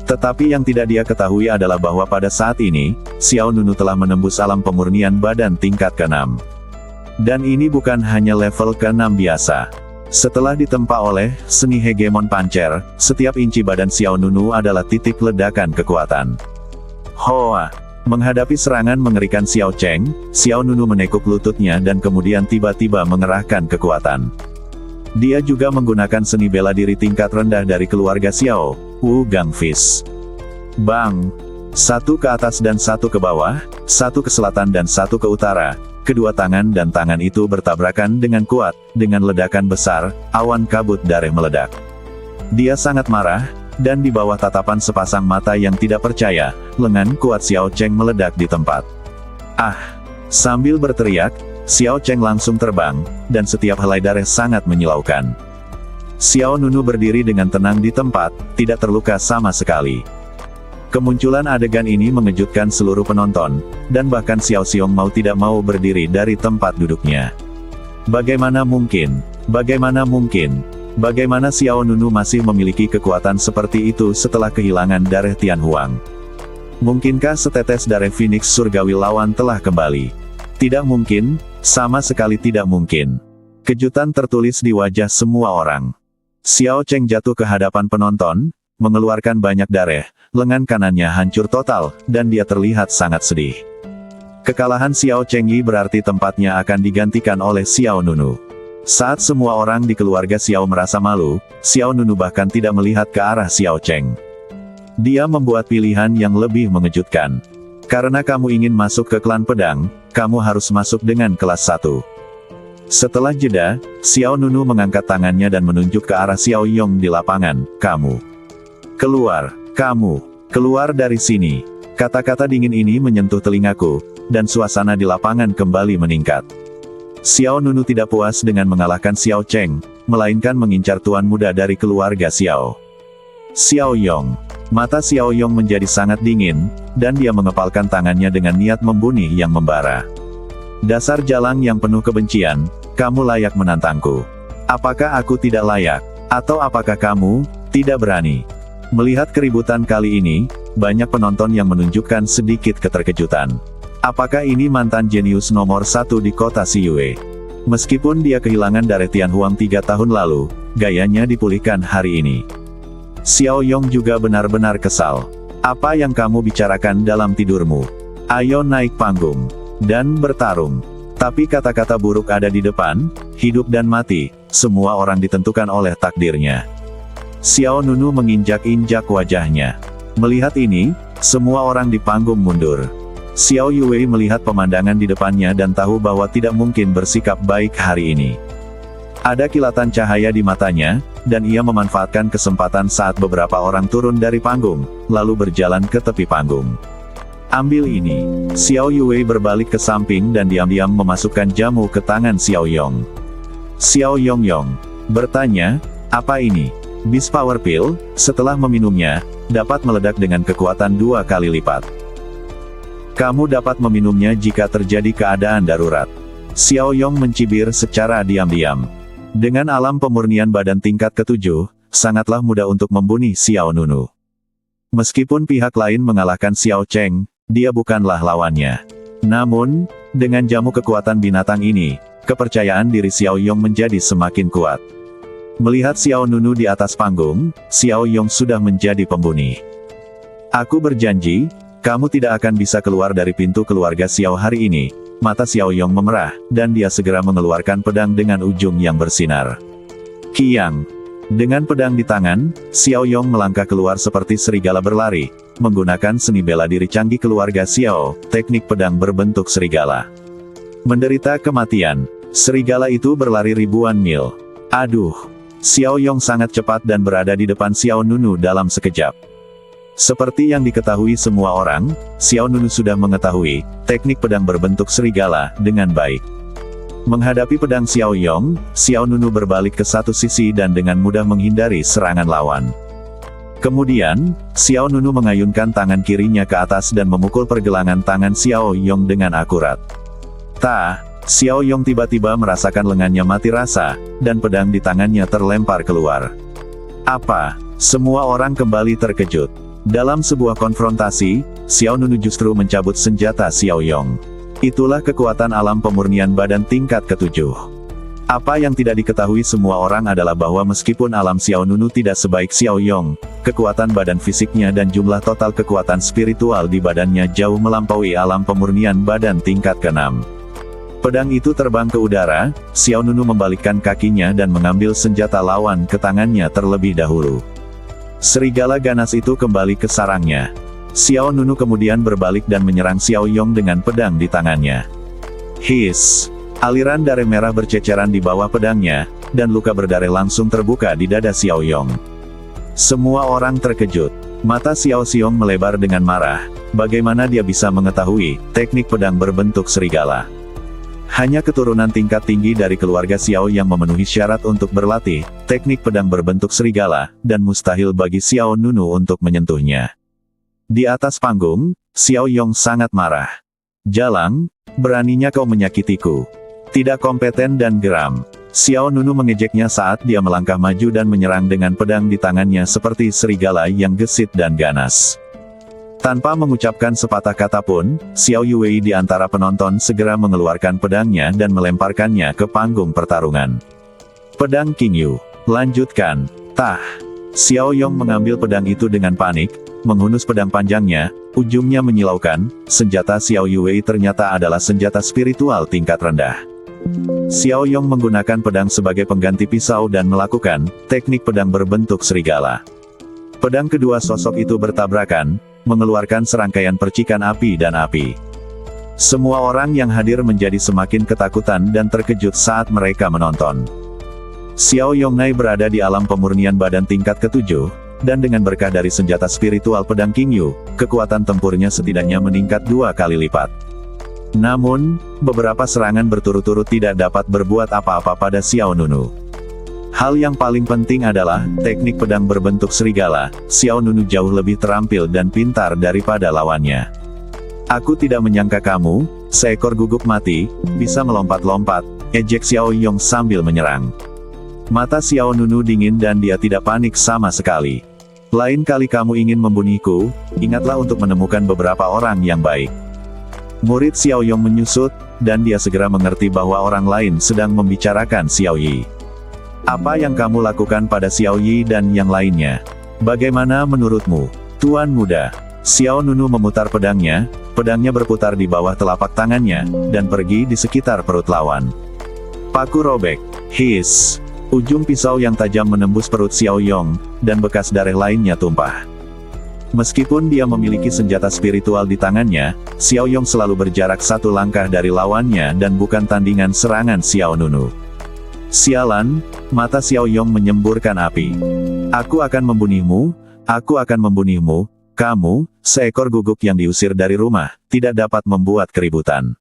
Tetapi yang tidak dia ketahui adalah bahwa pada saat ini, Xiao Nunu telah menembus alam pemurnian badan tingkat ke-6. Dan ini bukan hanya level ke-6 biasa. Setelah ditempa oleh seni hegemon pancer, setiap inci badan Xiao Nunu adalah titik ledakan kekuatan. Hoa! Menghadapi serangan mengerikan Xiao Cheng, Xiao Nunu menekuk lututnya dan kemudian tiba-tiba mengerahkan kekuatan. Dia juga menggunakan seni bela diri tingkat rendah dari keluarga Xiao, Wu Gang Fist. Bang! Satu ke atas dan satu ke bawah, satu ke selatan dan satu ke utara, kedua tangan dan tangan itu bertabrakan dengan kuat, dengan ledakan besar, awan kabut darah meledak. Dia sangat marah, dan di bawah tatapan sepasang mata yang tidak percaya, lengan kuat Xiao Cheng meledak di tempat. Ah! Sambil berteriak, Xiao Cheng langsung terbang, dan setiap helai darah sangat menyilaukan. Xiao Nunu berdiri dengan tenang di tempat, tidak terluka sama sekali. Kemunculan adegan ini mengejutkan seluruh penonton, dan bahkan Xiao Xiong mau tidak mau berdiri dari tempat duduknya. Bagaimana mungkin? Bagaimana mungkin? Bagaimana Xiao Nunu masih memiliki kekuatan seperti itu setelah kehilangan darah Tianhuang? Mungkinkah setetes darah Phoenix surgawi lawan telah kembali? Tidak mungkin, sama sekali tidak mungkin. Kejutan tertulis di wajah semua orang. Xiao Cheng jatuh ke hadapan penonton, mengeluarkan banyak darah, lengan kanannya hancur total, dan dia terlihat sangat sedih. Kekalahan Xiao Cheng Yi berarti tempatnya akan digantikan oleh Xiao Nunu. Saat semua orang di keluarga Xiao merasa malu, Xiao Nunu bahkan tidak melihat ke arah Xiao Cheng. Dia membuat pilihan yang lebih mengejutkan. Karena kamu ingin masuk ke klan pedang, kamu harus masuk dengan kelas 1. Setelah jeda, Xiao Nunu mengangkat tangannya dan menunjuk ke arah Xiao Yong di lapangan, kamu. Keluar, kamu. Keluar dari sini. Kata-kata dingin ini menyentuh telingaku, dan suasana di lapangan kembali meningkat. Xiao Nunu tidak puas dengan mengalahkan Xiao Cheng, melainkan mengincar tuan muda dari keluarga Xiao. Xiao Yong. Mata Xiao Yong menjadi sangat dingin, dan dia mengepalkan tangannya dengan niat membunuh yang membara. Dasar jalang yang penuh kebencian, kamu layak menantangku. Apakah aku tidak layak? Atau apakah kamu tidak berani? Melihat keributan kali ini, banyak penonton yang menunjukkan sedikit keterkejutan. Apakah ini mantan jenius nomor 1 di kota Siyue? Meskipun dia kehilangan dari Tianhuang 3 tahun lalu, gayanya dipulihkan hari ini. Xiao Yong juga benar-benar kesal. Apa yang kamu bicarakan dalam tidurmu? Ayo naik panggung dan bertarung. Tapi kata-kata buruk ada di depan, hidup dan mati, semua orang ditentukan oleh takdirnya. Xiao Nunu menginjak-injak wajahnya. Melihat ini, semua orang di panggung mundur. Xiao Yue melihat pemandangan di depannya dan tahu bahwa tidak mungkin bersikap baik hari ini. Ada kilatan cahaya di matanya, dan ia memanfaatkan kesempatan saat beberapa orang turun dari panggung, lalu berjalan ke tepi panggung. Ambil ini. Xiao Yue berbalik ke samping dan diam-diam memasukkan jamu ke tangan Xiao Yong. Xiao Yong bertanya, apa ini? Beast Power Pill, setelah meminumnya, dapat meledak dengan kekuatan 2 kali lipat. Kamu dapat meminumnya jika terjadi keadaan darurat. Xiao Yong mencibir secara diam-diam. Dengan alam pemurnian badan tingkat ke-7, sangatlah mudah untuk membunuh Xiao Nunu. Meskipun pihak lain mengalahkan Xiao Cheng, dia bukanlah lawannya. Namun, dengan jamu kekuatan binatang ini, kepercayaan diri Xiao Yong menjadi semakin kuat. Melihat Xiao Nunu di atas panggung, Xiao Yong sudah menjadi pembunuh. Aku berjanji, kamu tidak akan bisa keluar dari pintu keluarga Xiao hari ini. Mata Xiao Yong memerah, dan dia segera mengeluarkan pedang dengan ujung yang bersinar. Kiang. Dengan pedang di tangan, Xiao Yong melangkah keluar seperti serigala berlari, menggunakan seni bela diri canggih keluarga Xiao, teknik pedang berbentuk serigala. Menderita kematian, serigala itu berlari ribuan mil. Aduh! Xiao Yong sangat cepat dan berada di depan Xiao Nunu dalam sekejap. Seperti yang diketahui semua orang, Xiao Nunu sudah mengetahui teknik pedang berbentuk serigala dengan baik. Menghadapi pedang Xiao Yong, Xiao Nunu berbalik ke satu sisi dan dengan mudah menghindari serangan lawan. Kemudian, Xiao Nunu mengayunkan tangan kirinya ke atas dan memukul pergelangan tangan Xiao Yong dengan akurat. Xiao Yong tiba-tiba merasakan lengannya mati rasa, dan pedang di tangannya terlempar keluar. Apa? Semua orang kembali terkejut. Dalam sebuah konfrontasi, Xiao Nunu justru mencabut senjata Xiao Yong. Itulah kekuatan alam pemurnian badan tingkat ke-7. Apa yang tidak diketahui semua orang adalah bahwa meskipun alam Xiao Nunu tidak sebaik Xiao Yong, kekuatan badan fisiknya dan jumlah total kekuatan spiritual di badannya jauh melampaui alam pemurnian badan tingkat ke-6. Pedang itu terbang ke udara, Xiao Nunu membalikkan kakinya dan mengambil senjata lawan ke tangannya terlebih dahulu. Serigala ganas itu kembali ke sarangnya. Xiao Nunu kemudian berbalik dan menyerang Xiao Yong dengan pedang di tangannya. Hiss! Aliran darah merah berceceran di bawah pedangnya, dan luka berdarah langsung terbuka di dada Xiao Yong. Semua orang terkejut. Mata Xiao Xiong melebar dengan marah. Bagaimana dia bisa mengetahui teknik pedang berbentuk serigala? Hanya keturunan tingkat tinggi dari keluarga Xiao yang memenuhi syarat untuk berlatih teknik pedang berbentuk serigala, dan mustahil bagi Xiao Nunu untuk menyentuhnya. Di atas panggung, Xiao Yong sangat marah. Jalang, beraninya kau menyakitiku. Tidak kompeten dan geram. Xiao Nunu mengejeknya saat dia melangkah maju dan menyerang dengan pedang di tangannya seperti serigala yang gesit dan ganas. Tanpa mengucapkan sepatah kata pun, Xiao Yue di antara penonton segera mengeluarkan pedangnya dan melemparkannya ke panggung pertarungan. Pedang King Yu. Lanjutkan. Tah. Xiao Yong mengambil pedang itu dengan panik, menghunus pedang panjangnya, ujungnya menyilaukan. Senjata Xiao Yue ternyata adalah senjata spiritual tingkat rendah. Xiao Yong menggunakan pedang sebagai pengganti pisau dan melakukan teknik pedang berbentuk serigala. Pedang kedua sosok itu bertabrakan, mengeluarkan serangkaian percikan api dan api. Semua orang yang hadir menjadi semakin ketakutan dan terkejut saat mereka menonton. Xiao Yongnai berada di alam pemurnian badan tingkat ke-7, dan dengan berkah dari senjata spiritual pedang King Yu, kekuatan tempurnya setidaknya meningkat 2 kali lipat. Namun, beberapa serangan berturut-turut tidak dapat berbuat apa-apa pada Xiao Nunu. Hal yang paling penting adalah, teknik pedang berbentuk serigala. Xiao Nunu jauh lebih terampil dan pintar daripada lawannya. Aku tidak menyangka kamu, seekor guguk mati, bisa melompat-lompat, ejek Xiao Yong sambil menyerang. Mata Xiao Nunu dingin dan dia tidak panik sama sekali. Lain kali kamu ingin membunuhku, ingatlah untuk menemukan beberapa orang yang baik. Murid Xiao Yong menyusut, dan dia segera mengerti bahwa orang lain sedang membicarakan Xiao Yi. Apa yang kamu lakukan pada Xiao Yi dan yang lainnya? Bagaimana menurutmu, Tuan Muda? Xiao Nunu memutar pedangnya berputar di bawah telapak tangannya, dan pergi di sekitar perut lawan. Paku robek. Hiss. Ujung pisau yang tajam menembus perut Xiao Yong, dan bekas darah lainnya tumpah. Meskipun dia memiliki senjata spiritual di tangannya, Xiao Yong selalu berjarak 1 langkah dari lawannya dan bukan tandingan serangan Xiao Nunu. Sialan, mata Xiao Yong menyemburkan api. Aku akan membunuhmu, kamu, seekor guguk yang diusir dari rumah, tidak dapat membuat keributan.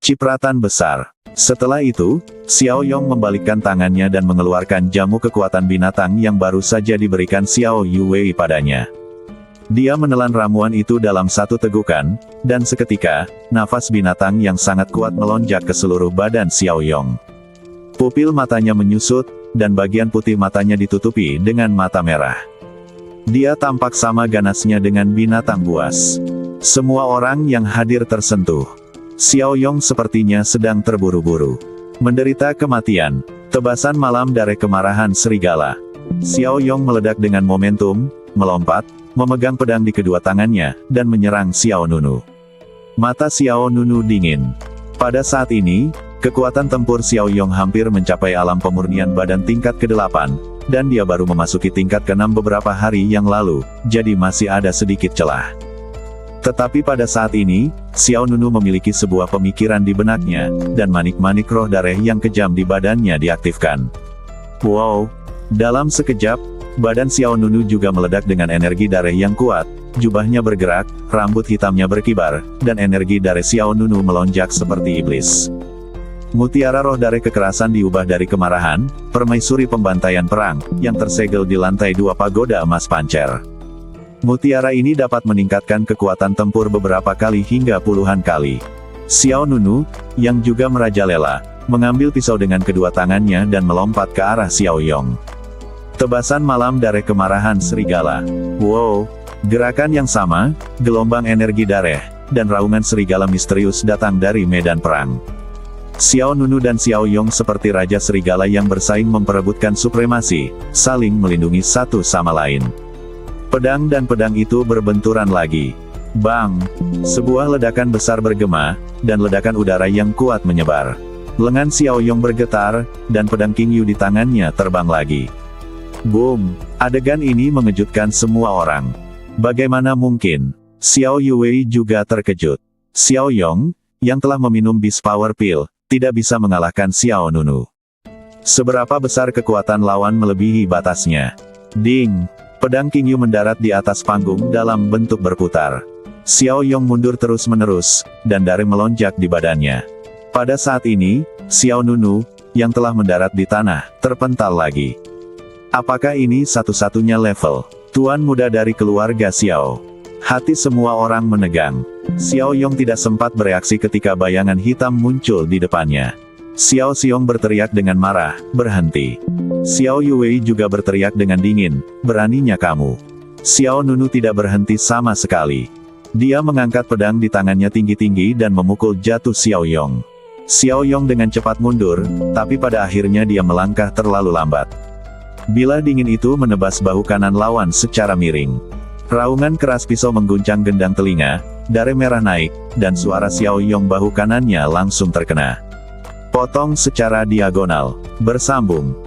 Cipratan besar. Setelah itu, Xiao Yong membalikkan tangannya dan mengeluarkan jamu kekuatan binatang yang baru saja diberikan Xiao Yue padanya. Dia menelan ramuan itu dalam 1 tegukan, dan seketika, nafas binatang yang sangat kuat melonjak ke seluruh badan Xiao Yong. Pupil matanya menyusut, dan bagian putih matanya ditutupi dengan mata merah. Dia tampak sama ganasnya dengan binatang buas. Semua orang yang hadir tersentuh. Xiao Yong sepertinya sedang terburu-buru. Menderita kematian. Tebasan malam dari kemarahan serigala. Xiao Yong meledak dengan momentum, melompat, memegang pedang di kedua tangannya, dan menyerang Xiao Nunu. Mata Xiao Nunu dingin. Pada saat ini, kekuatan tempur Xiao Yong hampir mencapai alam pemurnian badan tingkat ke-8, dan dia baru memasuki tingkat ke-6 beberapa hari yang lalu, jadi masih ada sedikit celah. Tetapi pada saat ini, Xiao Nunu memiliki sebuah pemikiran di benaknya, dan manik-manik roh darah yang kejam di badannya diaktifkan. Wow! Dalam sekejap, badan Xiao Nunu juga meledak dengan energi darah yang kuat, jubahnya bergerak, rambut hitamnya berkibar, dan energi darah Xiao Nunu melonjak seperti iblis. Mutiara roh darah kekerasan diubah dari kemarahan, permaisuri pembantaian perang, yang tersegel di lantai 2 pagoda emas pancer. Mutiara ini dapat meningkatkan kekuatan tempur beberapa kali hingga puluhan kali. Xiao Nunu, yang juga merajalela, mengambil pisau dengan kedua tangannya dan melompat ke arah Xiao Yong. Tebasan malam darah kemarahan serigala. Wow! Gerakan yang sama, gelombang energi darah, dan raungan serigala misterius datang dari medan perang. Xiao Nunu dan Xiao Yong seperti raja serigala yang bersaing memperebutkan supremasi, saling melindungi satu sama lain. Pedang dan pedang itu berbenturan lagi. Bang! Sebuah ledakan besar bergema, dan ledakan udara yang kuat menyebar. Lengan Xiao Yong bergetar, dan pedang King Yu di tangannya terbang lagi. Boom! Adegan ini mengejutkan semua orang. Bagaimana mungkin? Xiao Yue juga terkejut. Xiao Yong, yang telah meminum Beast Power Pill, tidak bisa mengalahkan Xiao Nunu. Seberapa besar kekuatan lawan melebihi batasnya. Ding! Pedang King Yu mendarat di atas panggung dalam bentuk berputar. Xiao Yong mundur terus-menerus, dan darah melonjak di badannya. Pada saat ini, Xiao Nunu, yang telah mendarat di tanah, terpental lagi. Apakah ini satu-satunya level Tuan Muda dari keluarga Xiao? Hati semua orang menegang. Xiao Yong tidak sempat bereaksi ketika bayangan hitam muncul di depannya. Xiao Xiong berteriak dengan marah, berhenti. Xiao Yue juga berteriak dengan dingin, beraninya kamu. Xiao Nunu tidak berhenti sama sekali. Dia mengangkat pedang di tangannya tinggi-tinggi dan memukul jatuh Xiao Yong. Xiao Yong dengan cepat mundur, tapi pada akhirnya dia melangkah terlalu lambat. Bila dingin itu menebas bahu kanan lawan secara miring. Raungan keras pisau mengguncang gendang telinga, darah merah naik, dan suara Xiao Yong bahu kanannya langsung terkena. Potong secara diagonal, bersambung.